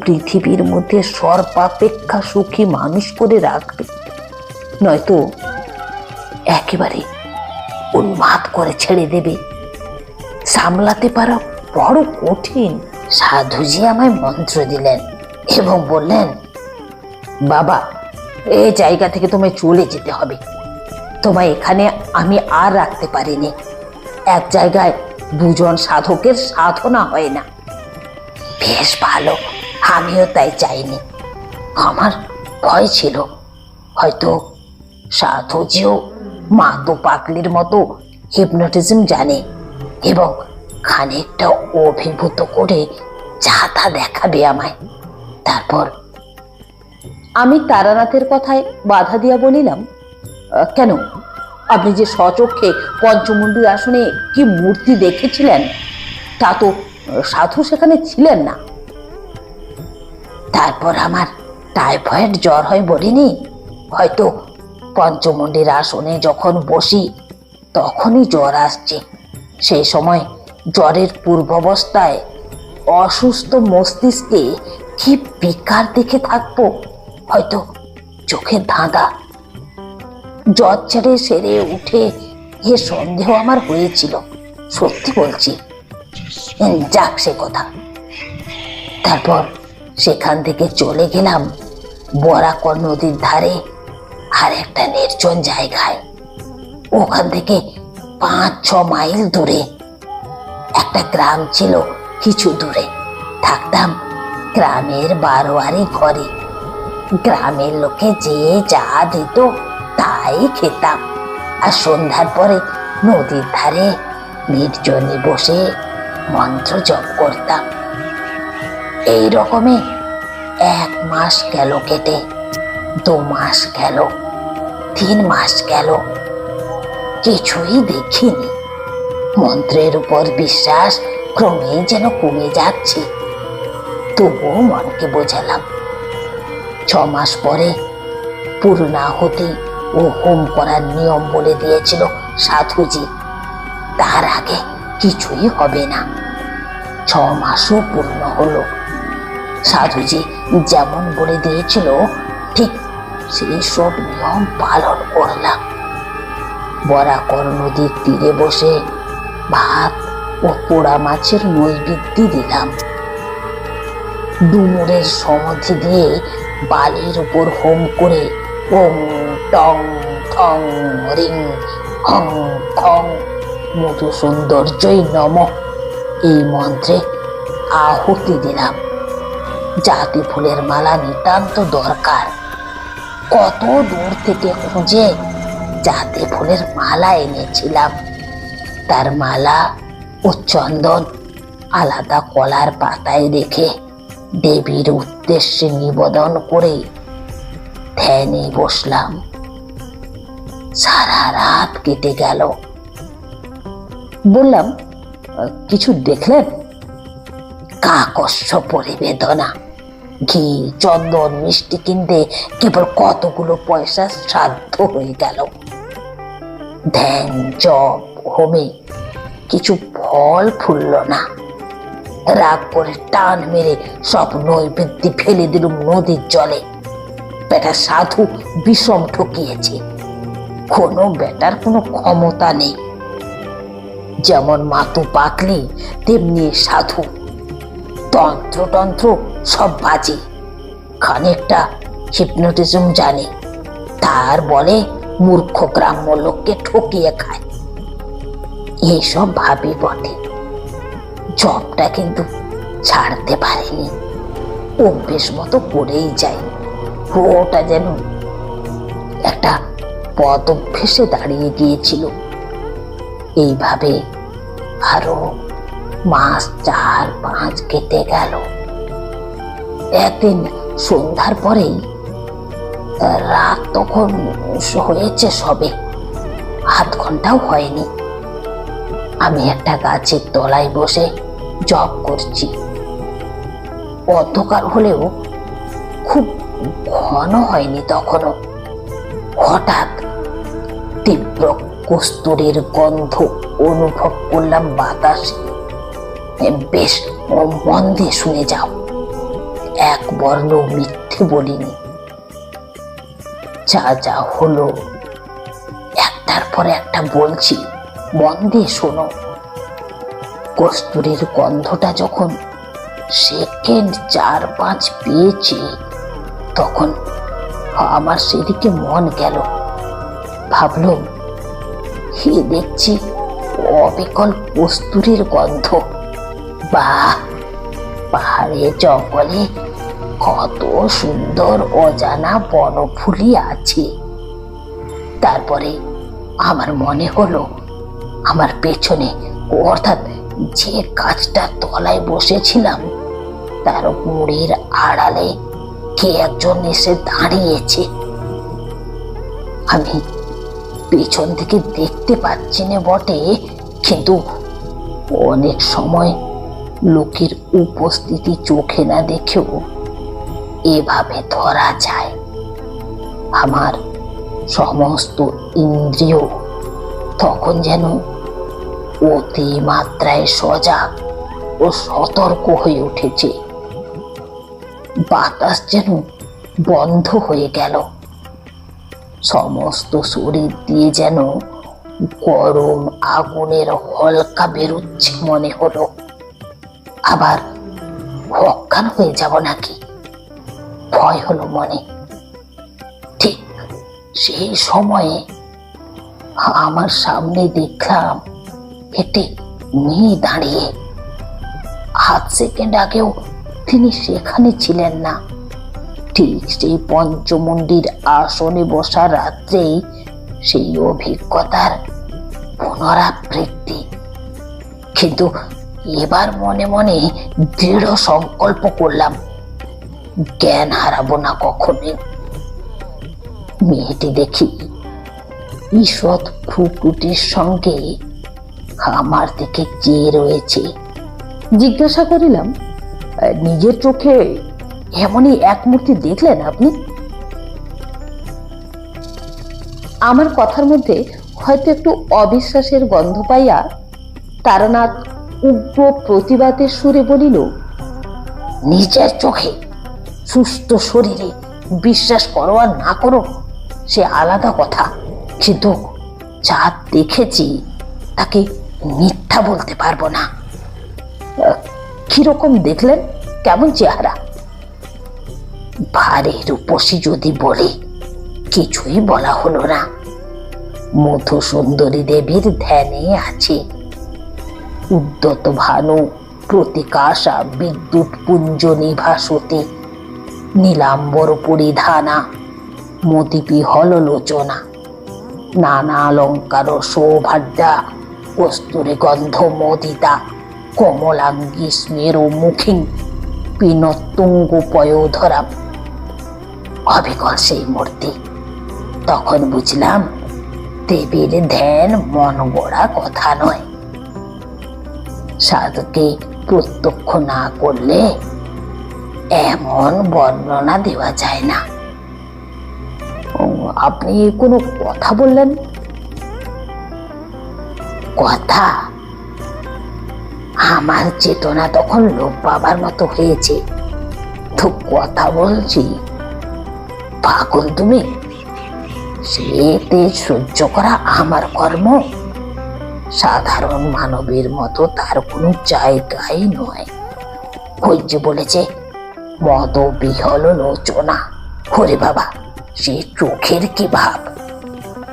পৃথিবীর মধ্যে সর্বাপেক্ষা সুখী মানুষ করে রাখবে, নয়তো একেবারে উন্মাদ করে ছেড়ে দেবে। সামলাতে পারা বড় কঠিন। সাধুজি আমায় মন্ত্র দিলেন এবং বললেন, বাবা, এই জায়গা থেকে তোমায় চলে যেতে হবে। তোমায় এখানে আমি আর রাখতে পারিনি। এক জায়গায় দুজন সাধকের সাধনা হয় না। বেশ ভালো, আমিও তাই চাইনি। আমার ভয় ছিল হয়তো সাধুজিও মাতো পাগলির মতো হিপনোটিজম জানে এবং খানিকটা অভিভূত করে যা তা দেখাবে আমায়। তারপর আমি তারানাথের কথায় বাধা দিয়া বলিলাম, কেন, আপনি যে সচক্ষে পঞ্চমুণ্ডী আসনে কি মূর্তি দেখেছিলেন, তা তো সাধু সেখানে ছিলেন না। তারপর আমার টাইফয়েড জ্বর হয় বলিনি, হয়তো পঞ্চমুণ্ডীর আসনে যখন বসি তখনই জ্বর আসছে। সেই সময় জ্বরের পূর্বাবস্থায় অসুস্থ মস্তিষ্কে কি বিকার দেখে থাকবো, হয়তো চোখের ধাঁধা। জ্বর ছেড়ে সেরে উঠে এ সন্দেহ আমার হয়েছিল, সত্যি বলছি। যাক সে কথা। তারপর সেখান থেকে চলে গেলাম বরাকর নদীর ধারে আর একটা নির্জন জায়গায়। ওখান থেকে 5-6 মাইল দূরে একটা গ্রাম ছিল। কিছু দূরে থাকতাম গ্রামের বারোয়ারি ঘরে। গ্রামের লোকে যে যা দিত তাই খেতাম, আর সন্ধ্যার পরে নদীর ধারে নির্জনে বসে মন্ত্র জপ করতাম। এই রকমে 1 মাস গেল কেটে, 2 মাস গেল, 3 মাস গেল, কিছুই দেখিনি। মন্ত্রের উপর বিশ্বাস ক্রমেই যেন কমে যাচ্ছে। তবুও মনকে বোঝালাম। 6 মাস পরে পূর্ণাহুতি ও হোম করার নিয়ম বলে দিয়েছিল সাধুজি। তার আগে কিছুই হবে না। 6 মাসও পূর্ণ হলো। সাধুজি যেমন বলে দিয়েছিল ঠিক সেই সব নিয়ম পালন করলাম। বরাকর নদীর তীরে বসে ভাত ও পোড়া মাছের নৈবেদ্য দিলাম। ডুমুরের সমাধি দিয়ে বালির উপর হোম করে ওম টং থং রিং হং খং মধু সৌন্দর্যই নমঃ এই মন্ত্রে আহুতি দিলাম। জাতি ফুলের মালা নিতান্ত দরকার। কত দূর থেকে খুঁজে জাতি ফুলের মালা এনেছিলাম। তার মালা ও চন্দন আলাদা কলার পাতায় রেখে দেবীর উদ্দেশ্যে নিবেদন করে ধ্যানে বসলাম। সারা রাত কেটে গেল। বললাম, কিছু দেখলেন? কাকস্য পরিবেদনা। ঘি, চন্দন, মিষ্টি কিনতে কেবল কতগুলো পয়সা শ্রাদ্ধ হয়ে গেল। ধ্যান, জপ, হোমে কিছু ফল ফুলল না। রাগ করে টান মেরে সব নৈবেদ্য ফেলে দিলুম নদীর জলে। বেটা সাধু বিষম ঠকিয়েছে। কোনো বেটার কোনো ক্ষমতা নেই। যেমন মাতু পাকলি তেমনি সাধু। তন্ত্র সব বাজে। খানিকটা হিপনোটিজম জানে, তার বলে মূর্খ গ্রাম্য লোককে ঠকিয়ে খায়। এইসব ভাবি বটে। জবটা কিন্তু ছাড়তে পারিনি। অভ্যেস মতো করেই যাই। ওটা যেন একটা পদ অভ্যেসে দাঁড়িয়ে গিয়েছিল। এইভাবে আরো মাস 4-5 কেটে গেল। একদিন সন্ধ্যার পরেই, রাত তখন হয়েছে সবে 8 ঘন্টাও হয়নি, আমি একটা গাছের তলায় বসে জপ করছি। অন্ধকার হলেও খুব ঘন হয়নি তখনও। হঠাৎ তীব্র কস্তুরীর গন্ধ অনুভব করলাম বাতাসে। বেশ মন দিয়ে শুনে যাও, এক বর্ণ মিথ্যে বলিনি। যা যা হলো একটার পর একটা বলছি, মন দিয়ে শোনো। কস্তুরীর গন্ধটা যখন সেকেন্ড 4-5 পেয়েছি, তখন আমার সেদিকে মন গেল। ভাবলাম, হে দেখছি অবিকল কস্তুরীর গন্ধ। বাহ, পাহাড়ে জঙ্গলে কত সুন্দর অজানা বনফুলি আছে। তারপরে আমার মনে হলো আমার পেছনে, অর্থাৎ যে গাছটার তলায় বসেছিলাম তার মুড়ির আড়ালে কে একজন এসে দাঁড়িয়েছে। আমি পেছন থেকে দেখতে পাচ্ছি না বটে, কিন্তু অনেক সময় লোকের উপস্থিতি চোখে না দেখেও এভাবে ধরা যায়। আমার সমস্ত ইন্দ্রিয় তখন যেন অতিমাত্রায় সজাগ ও সতর্ক হয়ে উঠেছে। বাতাস যেন বন্ধ হয়ে গেল। সমস্ত শরীর দিয়ে যেন গরম আগুনের হলকা বেরোচ্ছে মনে হলো। আবার অজ্ঞান হয়ে যাব নাকি ভয় হলো মনে। ঠিক সেই সময়ে আমার সামনে দেখলাম একটি মেয়ে দাঁড়িয়ে। হাফ সেকেন্ড আগেও তিনি সেখানে ছিলেন না। ঠিক সেই পঞ্চমুণ্ডির আসনে বসা রাত্রেই সেই অভিজ্ঞতার পুনরাবৃত্তি। কিন্তু এবার মনে মনে দৃঢ় সংকল্প করলাম, জ্ঞান হারাবো না কখনোই। মেয়েটি দেখি ঈষৎ ভ্রুকুটির সঙ্গে আমার দিকে চেয়ে রয়েছে। জিজ্ঞাসা করিলাম, নিজের চোখে এমনই এক মূর্তি দেখলেন আপনি? আমার কথার মধ্যে হয়তো একটু অবিশ্বাসের গন্ধ পাইয়া তারানাথ উগ্র প্রতিবাদের সুরে বলিল, নিজের চোখে? সুস্থ শরীরে বিশ্বাস করো আর না করো সে আলাদা কথা, কিন্তু যা দেখেছি তাকে মিথ্যা বলতে পারবো না। কিরকম দেখলেন? কেমন চেহারা? ভারী রূপসী যদি বলে কিছুই বলা হলো না। মধুসুন্দরী দেবীর ধ্যানে আছে। উদ্যত ভানু প্রতিকাশা বিদ্যুৎ পুঞ্জ নিভাসতে, নীলাম্বর পরিধানা মতিবিহল লোচনা, নানা অলঙ্কার সৌভাগ্যা কস্তুরী গন্ধ মোদিতা, কমলাঙ্গী স্মেরো মুখিং পিনতুঙ্গ পয়োধরা। অবিকল সেই মূর্তি। তখন বুঝলাম দেবীর ধ্যান মন গড়া কথা নয়। সাধুকে প্রত্যক্ষ না করলে এমন বর্ণনা দেওয়া যায় না। আপনি কোনো কথা বললেন? কথা? আমার চেতনা তখন লোপ পাবার মতো হয়েছে, তো কথা বলছি। পাগল তুমি? সে তেজ সহ্য করা আমার কর্ম। সাধারণ মানবের মতো তার কোনো জায়গাই নয়। ওই যে বলেছে মদ বিহল লোচনা। ওরে বাবা, সে চোখের কি ভাব!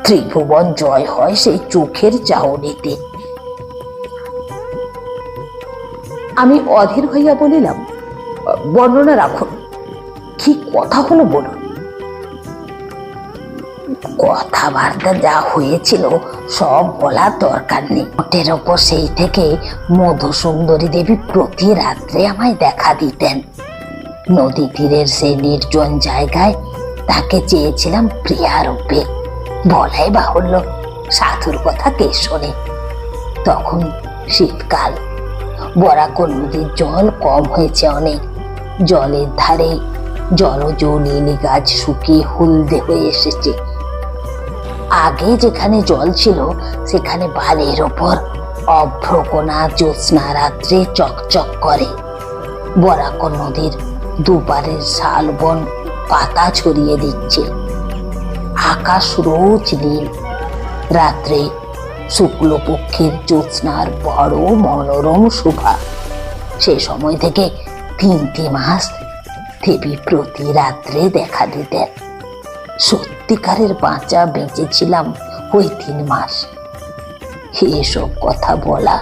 ত্রিভুবন জয় হয় সেই চোখের চাহনিতে। আমি অধীর হইয়া বলিলাম, বর্ণনা রাখুন, কি কথা হলো বলুন। কথাবার্তা যা হয়েছিল সব বলার দরকার নেই। ওটের ওপর সেই থেকে মধুসুন্দরী দেবী প্রতি রাত্রে আমায় দেখা দিতেন। নদী তীরের সেই নির্জন জায়গায় তাকে চেয়েছিলাম প্রিয়া রূপে। বলাই বাহুল্য, সাধুর কথা কে শোনে। তখন শীতকাল, বরাকর নদীর জল কম হয়েছে অনেক। জলের ধারে জলজ লিলি গাছ শুকিয়ে হলদে হয়ে এসেছে। আগে যেখানে জল ছিল সেখানে বালির ওপর অভ্রকোনা জ্যোৎস্না রাত্রে চকচক করে। বরাকর নদীর দুপারের শালবন পাতা ছড়িয়ে দিচ্ছে। আকাশ রোজ নীল। রাত্রে শুক্লপক্ষের জ্যোৎস্নার বড় মনোরম শোভা। সে সময় থেকে 3টি মাস দেবী প্রতি রাত্রে দেখা দিতেন। সত্যিকারের বাঁচা বেঁচেছিলাম ওই 3 মাস। এসব কথা বলা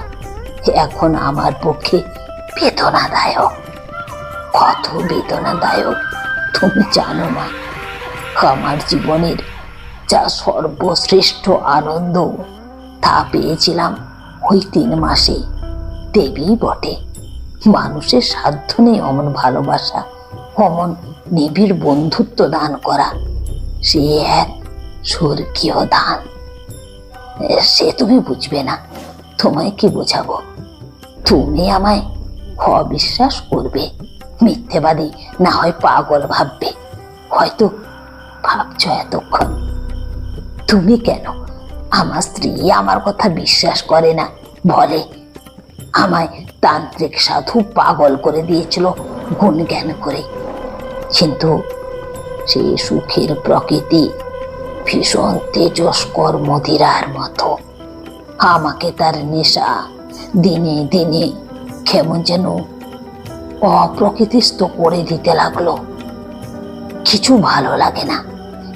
এখন আমার পক্ষে বেদনাদায়ক, কত বেদনাদায়ক তুমি জানো না। আমার জীবনের যা সর্বশ্রেষ্ঠ আনন্দ তা পেয়েছিলাম ওই 3 মাসে। দেবী বটে, মানুষের সাধ্য নেই অমন ভালোবাসা, অমন নিবিড় বন্ধুত্ব দান করা। সে এক স্বর্গীয় দান। সে তুমি বুঝবে না, তোমায় কি বোঝাবো? তুমি আমায় অবিশ্বাস করবে, মিথ্যেবাদী না হয় পাগল ভাববে। হয়তো ভাবছ এতক্ষণ। তুমি কেন? আমার স্ত্রী আমার কথা বিশ্বাস করে না, বলে আমায় তান্ত্রিক সাধু পাগল করে দিয়েছিল গুণ জ্ঞান করে। কিন্তু সেই সুখের প্রকৃতি ভীষণ তেজস্কর মদিরার মতো। আমাকে তার নেশা দিনে দিনে কেমন যেন অপ্রকৃতিস্থ করে দিতে লাগলো। কিছু ভালো লাগে না,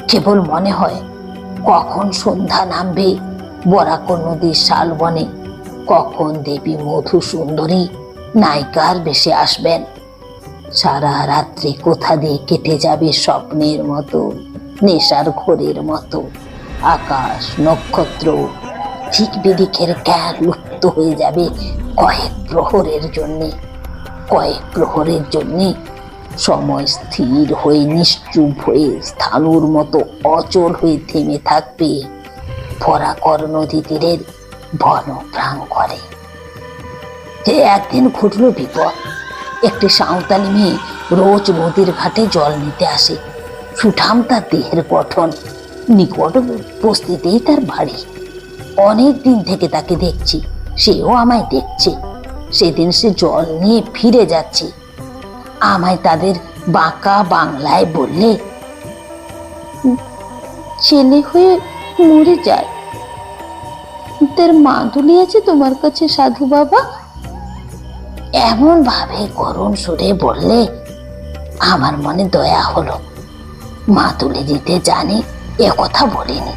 কেবল মনে হয় কখন সন্ধ্যা নামবে বরাকর নদীর শালবনে, কখন দেবী মধু সুন্দরী নায়িকার বেশে আসবেন। সারা রাত্রি কোথা দিয়ে কেটে যাবে স্বপ্নের মতো, নেশার ঘোরের মতো। আকাশ নক্ষত্র ঠিক বিদিকের জ্ঞান লুপ্ত হয়ে যাবে কয়েক প্রহরের জন্যে। কয়েক প্রহরের জন্যে সময় স্থির হয়ে নিশ্চুপ হয়ে স্থাণুর মতো অচল হয়ে থেমে থাকবে বরাকর নদী তীরের বন প্রাঙ্গণে। একদিন ঘটল বিপদ। একটি সাঁওতালি মেয়ে রোজ নদীর ঘাটে জল নিতে আসে। সুঠাম তার দেহের গঠন, নিকট বস্তিতেই তার বাড়ি। অনেক দিন থেকে তাকে দেখছি, সেও আমায় দেখছে। সেদিন সে জল নিয়ে ফিরে যাচ্ছে। আমায় তাদের বাঁকা বাংলায় বললে, ছেলে হয়ে মরে যায়, তার মাদুলি আছে তোমার কাছে সাধু বাবা? এমন ভাবে করুণ সুরে বললে আমার মনে দয়া হলো। মাদুলি দিতে জানি এ কথা বলিনি,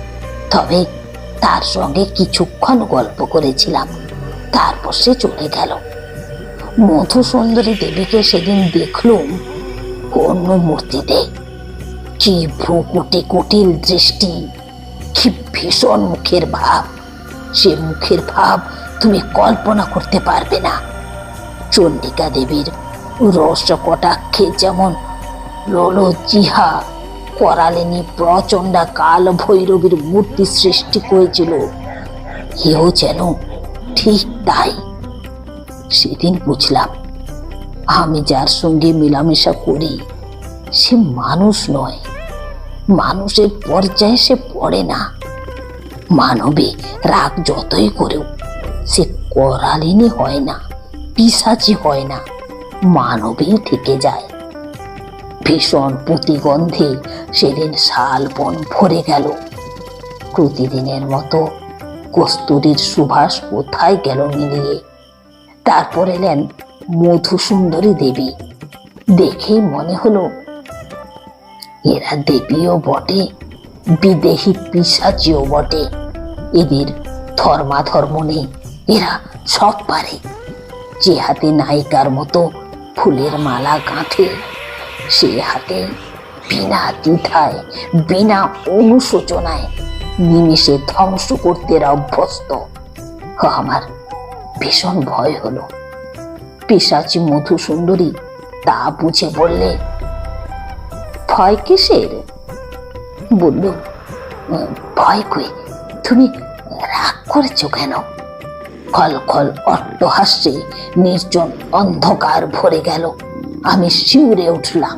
তবে তার সঙ্গে কিছুক্ষণ গল্প করেছিলাম। তারপর সে চলে গেল। মধু সুন্দরী দেবীকে সেদিন দেখলুম অন্য মূর্তিতে। কি ভ্রুকুটি কুটিল দৃষ্টি, কি ভীষণ মুখের ভাব। সে মুখের ভাব তুমি কল্পনা করতে পারবে না। চন্ডিকা দেবীর রস কটাক্ষে যেমন ললজিহা করালেনি প্রচণ্ডা কাল ভৈরবীর মূর্তি সৃষ্টি করেছিল, এও যেন ঠিক তাই। সেদিন বুঝলাম আমি যার সঙ্গে মেলামেশা করি সে মানুষ নয়, মানুষের পর্যায়ে সে পড়ে না। মানবে রাগ যতই করেও সে করালিনী হয় না, পিশাচি হয় না, মানবেই থেকে যায়। ভীষণ প্রতিগন্ধে সেদিন শালবন ভরে গেল। প্রতিদিনের মতো কস্তুরীর সুবাস কোথায় গেল মিলিয়ে। তারপর এলেন মধু সুন্দরী দেবী। দেখেই মনে হলো এরা দেবীও বটে, বিদেহী পিশাচিও বটে। এদের ধর্মাধর্ম নেই, এরা সব পারে। যে হাতে নায়িকার মতো ফুলের মালা গাঁথে, সে হাতে বিনা দ্বিধায় বিনা অনুশোচনায় নিমেষে ধ্বংস করতে অভ্যস্ত। আমার ভীষণ ভয় হলো। পিশাচি মধু সুন্দরী তা বুঝে বললে, ভয় কিসের? বলল, ভয় কই, তুমি রাগ করেছো কেন? খল খল অট্টহাস্যে নির্জন অন্ধকার ভরে গেল। আমি শিউরে উঠলাম।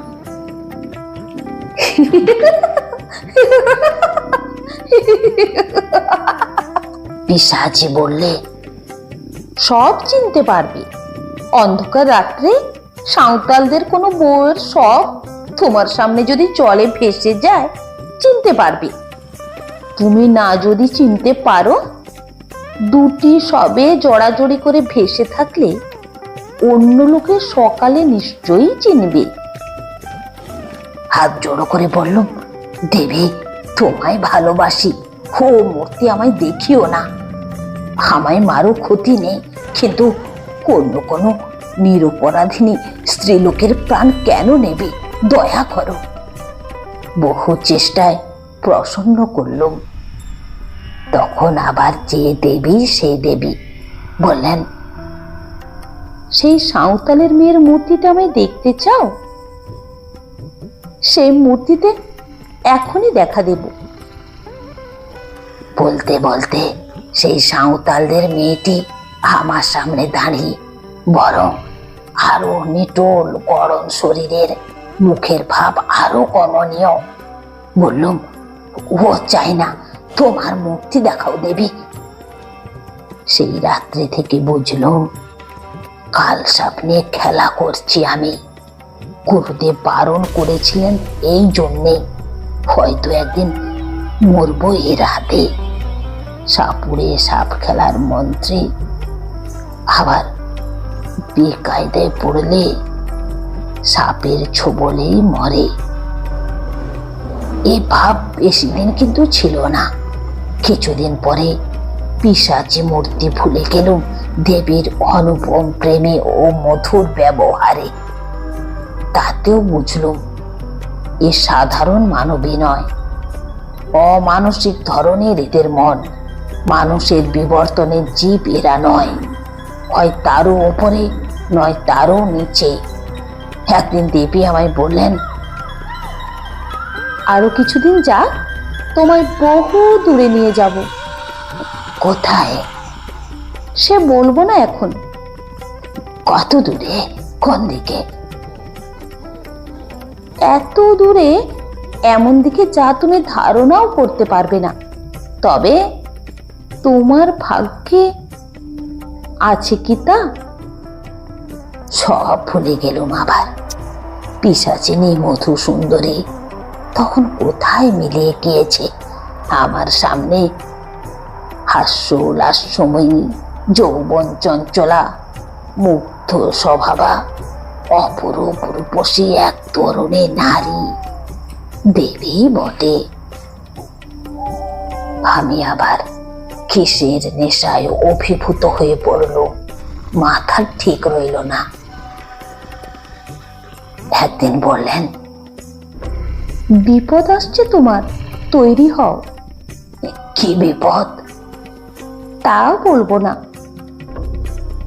পিশাচি বললে, সব চিনতে পারবে। অন্ধকার রাত্রে সাঁওতালদের কোনো বউয়ের সব তোমার সামনে যদি জলে ভেসে যায়, চিনতে পারবে। তুমি না যদি চিনতে পারো, দুটি সবে জড়াজড়ি করে ভেসে থাকলে অন্য লোকে সকালে নিশ্চয়ই চিনবে। হাত জোড়ো করে বললুম, দেবী তোমায় ভালোবাসি, ও মূর্তি আমায় দেখিও না। আমায় মারো, ক্ষতি নেই, কিন্তু কোনো কোনো নিরপরাধিনী স্ত্রীলোকের প্রাণ কেন নেবে? দয়া করো। বহু চেষ্টায় প্রসন্ন করলুম। তখন আবার যে দেবী সে দেবী বললেন, সেই সাঁওতালের মেয়ের মূর্তিটা আমায় দেখতে চাও? সেই মূর্তিতে এখনই দেখা দেব। বলতে বলতে সেই সাঁওতালদের মেয়েটি আমার সামনে দাঁড়িয়ে, বরং আরো নিটোল গরম শরীরের, মুখের ভাব আরো কমনীয়। বললুম, ও চাই না, তোমার মূর্তি দেখাও দেবী। সেই রাত্রি থেকে বুঝলুম কাল স্বপ্নে খেলা করছি আমি। গুরুদেব বারণ করেছিলেন এই জন্যে, হয়তো একদিন মরবো এর হাতে। সাপুড়ে সাপ খেলার মন্ত্রী আবার বেকায়দায় পড়লে সাপের ছোবলেই মরে। এ ভাব বেশি দিন কিন্তু ছিল না। কিছুদিন পরে পিশাচি মূর্তি ভুলে গেলুম দেবীর অনুপম প্রেমে ও মধুর ব্যবহারে। তাতেও বুঝলুম এ সাধারণ মানবী নয়, অমানসিক ধরনের এদের মন। মানুষের বিবর্তনের জীব এরা নয়, হয় তারও ওপরে নয় তারও নিচে। একদিন দেবী আমায় বললেন, আরো কিছুদিন যাক, তোমায় বহু দূরে নিয়ে যাব। কোথায়? সে বলবো না এখন। কত দূরে? কোন দিকে? এত দূরে, এমন দিকে যা তুমি ধারণাও করতে পারবে না। তবে তোমার ভাগ্যে আছে কি তা? সব ভুলে গেলুম আবার। পিশাচিনী মধু সুন্দরী তখন কোথায় মিলিয়ে গিয়েছে আমার সামনে। হাস্যলাস্যময়ী যৌবন চঞ্চলা, মুগ্ধ স্বভাবা, অপরূপ রূপসী এক তরুণী নারী, দেবী বটে। আমি আবার কিসের নেশায় অভিভূত হয়ে পড়ল, মাথা ঠিক রইল না। একদিন বললেন, বিপদ আসছে তোমার, তৈরি হও। কি বিপদ? তা বলবো না।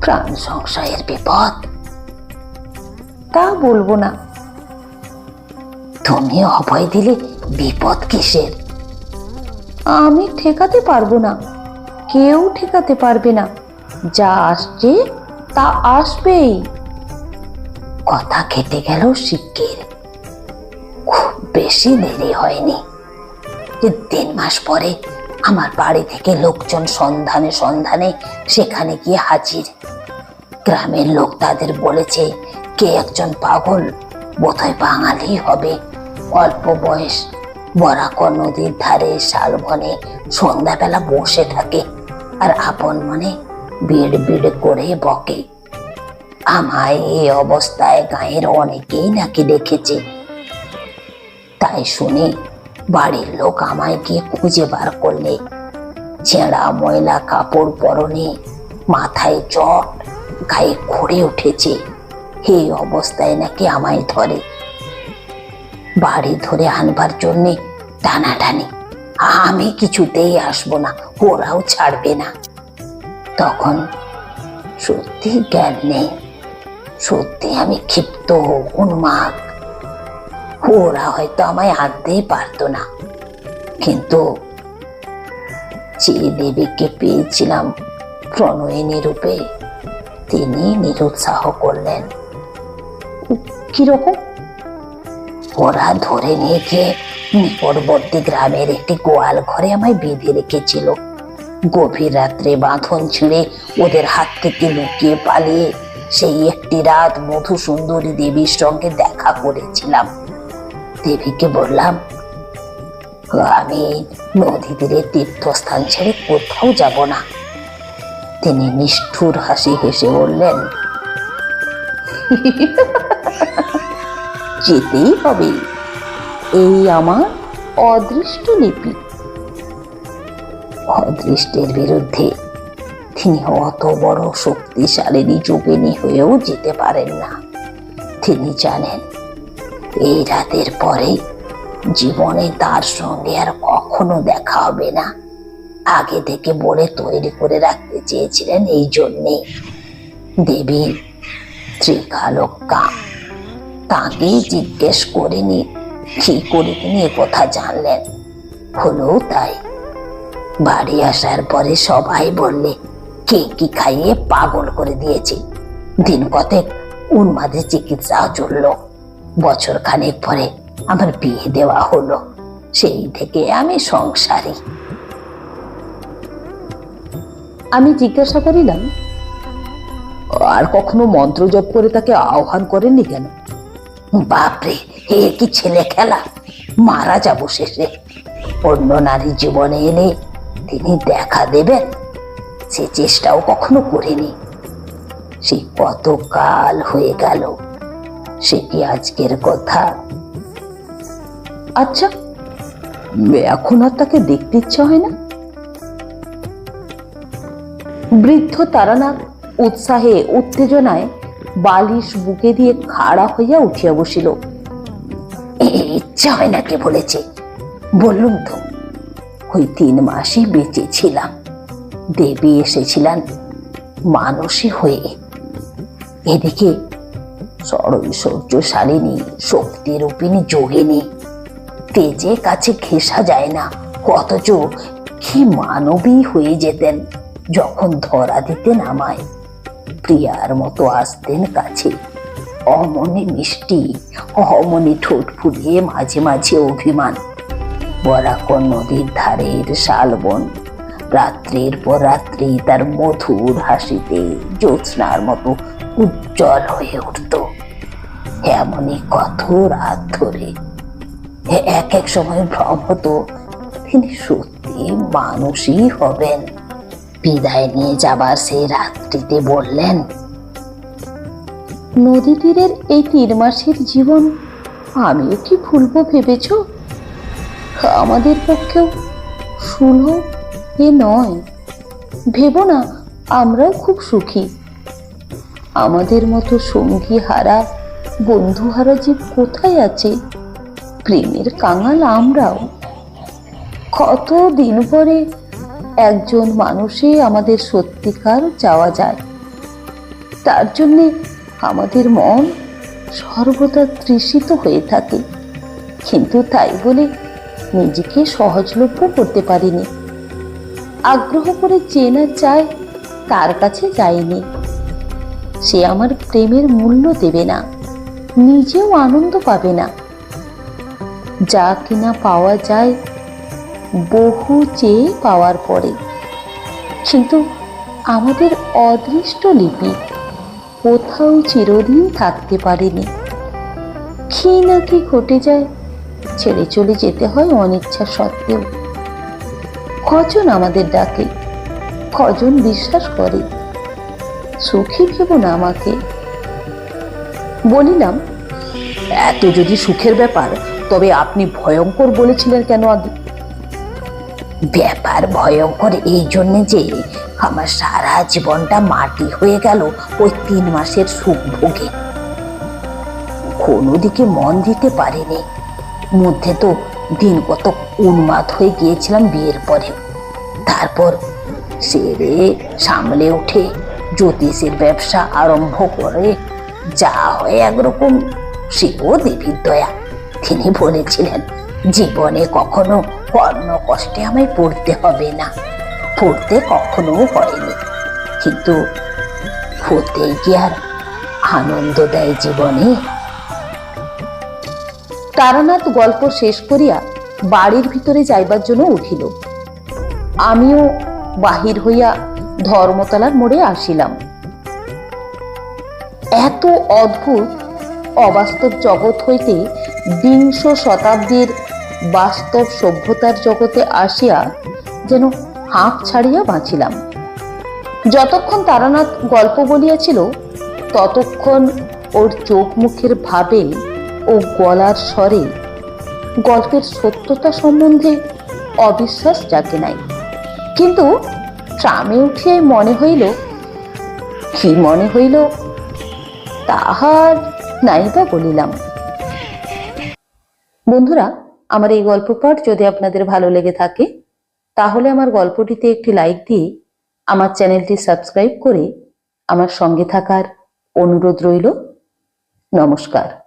প্রাণ সংশয়ের বিপদ? তা বলবো না। তুমি অভয় দিলে বিপদ কিসের? আমি ঠেকাতে পারবো না, কেউ ঠেকাতে পারবে না। যা আসছে তা আসবেই। কথা কেটে গেল শিগগির। খুব বেশি দেরি হয়নি। 3 মাস পরে আমার বাড়ি থেকে লোকজন সন্ধানে সন্ধানে সেখানে গিয়ে হাজির। গ্রামের লোক তাদের বলেছে কে একজন পাগল, বোধহয় বাঙালি হবে, অল্প বয়স, বরাকর নদীর ধারে শালবনে সন্ধ্যাবেলা বসে থাকে আর আপন মনে বিড় বিড় করে বকে। আমায় এই অবস্থায় গাঁয়ের অনেকেই নাকি দেখেছে। তাই শুনে বাড়ির লোক আমায় গিয়ে খুঁজে বার করলে। ছেঁড়া ময়লা কাপড় পরনে, মাথায় চট, গায়ে ঘুরে উঠেছে। এই অবস্থায় নাকি আমায় ধরে। বাড়ি ধরে আনবার জন্যে টানাটানি। আমি কিছুতেই আসবো না, ওরাও ছাড়বে না। তখন সত্যি জ্ঞান নেই, সত্যি আমি ক্ষিপ্ত, উন্মাদ। ওরা হয়তো আমায় আনতেই পারতো না, কিন্তু যে দেবীকে পেয়েছিলাম প্রণয়িনী রূপে, তিনি নিরুৎসাহ করলেন। কিরকম? ওরা ধরে নিয়ে গিয়ে নিকটবর্তী গ্রামের একটি গোয়াল ঘরে আমায় বেঁধে রেখেছিল। গভীর রাত্রে বাঁধন ছিঁড়ে ওদের হাত থেকে লুকিয়ে পালিয়ে সেই একটি রাত মধুসুন্দরী দেবীর সঙ্গে দেখা করেছিলাম। দেবীকে বললাম, আমি নদী তীরে তীর্থস্থান ছেড়ে কোথাও যাব না। তিনি নিষ্ঠুর হাসি হেসে বললেন, যেতেই হবে, এই আমার অদৃষ্ট লিপি। অদৃষ্টের বিরুদ্ধে তিনি অত বড় শক্তিশালী যোগিনী হয়েও যেতে পারেন না। তিনি জানেন এই রাতের পরে জীবনে তার সঙ্গে আর কখনো দেখা হবে না। আগে থেকে বলে তৈরি করে রাখতে চেয়েছিলেন। এই জন্যে দেবী ত্রিকালজ্ঞা তাকে জিজ্ঞেস করেনি কি করে তিনি কথা জানলেন। হলো তাই। বাড়ি আসার পরে সবাই বললে কে কি খাইয়ে পাগল করে দিয়েছে। দিন কতেক উন্মাদের চিকিৎসা চলল। বছর খানেক পরে আমার বিয়ে দেওয়া হলো। সেই থেকে আমি সংসারী। আমি জিজ্ঞাসা করিলাম, আর কখনো মন্ত্র জপ করে তাকে আহ্বান করেননি কেন? বাপরে, এ কি ছেলে খেলা! মারা যাব শেষে। অন্য নারী জীবনে এলে তিনি দেখা দেবেন সে চেষ্টাও কখনো করিনি। সে কত কাল হয়ে গেল, সে কি আজকের কথা? আচ্ছা, এখন আর তাকে দেখতে ইচ্ছা হয় না? বৃদ্ধ তারানাথ উৎসাহে উত্তেজনায় বালিশ বুকে দিয়ে খাড়া হইয়া উঠিয়া বসিল। ইচ্ছা হয় না কে বলেছে? বললুম তো, ওই 3 মাসই বেঁচে ছিলাম। দেবী এসেছিলেন মানসী হয়ে। এদিকে সরৈশ্বর্যশালিনী শক্তিরূপিণী যোগিনী, তেজে কাছে ঘেঁষা যায় না, অথচ কি মানবী হয়ে যেতেন যখন ধরা দিতেন আমায়। প্রিয়ার মতো আসতেন কাছে, অমনি মিষ্টি, অমনি ঠোঁট ফুলিয়ে মাঝে মাঝে অভিমান। বরাকর নদীর ধারের শালবন রাত্রির পর রাত্রি তার মধুর হাসিতে জ্যোৎস্নার মতো উজ্জ্বল হয়ে উঠত। এমনই কত রাত ধরে এক এক সময় ভ্রম হতো তিনি সত্যি মানুষই হবেন। বিদায় নিয়ে যাবার সেই রাত্রিতে বললেন, নদী তীরের এই 3 মাসের জীবন আমিও কি ভুলবো ভেবেছ? আমাদের পক্ষেও সুলভ এ নয়। ভেবো না আমরাও খুব সুখী। আমাদের মতো সঙ্গী হারা, বন্ধু হারা জীব কোথায় আছে? প্রেমের কাঙাল আমরাও। কত দিন পরে একজন মানুষে আমাদের সত্যিকার চাওয়া যায়। তার জন্যে আমাদের মন সর্বদা তৃষিত হয়ে থাকে, কিন্তু তাই বলে নিজেকে সহজলভ্য করতে পারিনি। আগ্রহ করে চেনা চায় তার কাছে যাইনি। সে আমার প্রেমের মূল্য দেবে না, নিজেও আনন্দ পাবে না। যা কিনা পাওয়া যায় বহু চেয়ে পাওয়ার পরে। কিন্তু আমাদের অদৃষ্ট লিপি কোথাও চিরদিন থাকতে পারেনি। কি না কি ঘটে যায়, ছেড়ে চলে যেতে হয় অনিচ্ছা সত্ত্বেও। কজন আমাদের ডাকে, কজন বিশ্বাস করে। সুখী ভেবো না আমাকে। বলিলাম, এত যদি সুখের ব্যাপার, তবে আপনি ভয়ঙ্কর বলেছিলেন কেন আগে? ব্যাপার ভয়ঙ্কর এই জন্যে যে আমার সারা জীবনটা মাটি হয়ে গেল ওই 3 মাসের সুখ ভোগে। কোনো দিকে মন দিতে পারিনি। মধ্যে তো দিন কত উন্মাদ হয়ে গিয়েছিলাম বিয়ের পরে। তারপর সেরে সামলে উঠে জ্যোতিষের ব্যবসা আরম্ভ করে যা হয় একরকম সেও দেবীর দয়া। তিনি বলেছিলেন জীবনে কখনো কর্ণ কষ্টে আমায় পড়তে হবে না। পড়তে কখনো হয়নি, কিন্তু হতে কি আর আনন্দ দেয় জীবনে? তারানাথ গল্প শেষ করিয়া বাড়ির ভিতরে যাইবার জন্য উঠিল। আমিও বাহির হইয়া ধর্মতলার মোড়ে আসিলাম। এত অদ্ভুত অবাস্তব জগৎ হইতে বিংশ শতাব্দীর বাস্তব সভ্যতার জগতে আসিয়া যেন হাঁপ ছাড়িয়া বাঁচিলাম। যতক্ষণ তারানাথ গল্প বলিয়াছিল ততক্ষণ ওর চোখ মুখের ভাবে ও গলার স্বরে গল্পের সত্যতা সম্বন্ধে অবিশ্বাস জাগে নাই। কিন্তু ট্রামে উঠিয়ে মনে হইল, কি মনে হইল তাহার নাইবা বলিলাম। বন্ধুরা, আমার এই গল্প পাঠ যদি আপনাদের ভালো লেগে থাকে তাহলে আমার গল্পটিতে একটি লাইক দিয়ে আমার চ্যানেলটি সাবস্ক্রাইব করে আমার সঙ্গে থাকার অনুরোধ রইল। নমস্কার।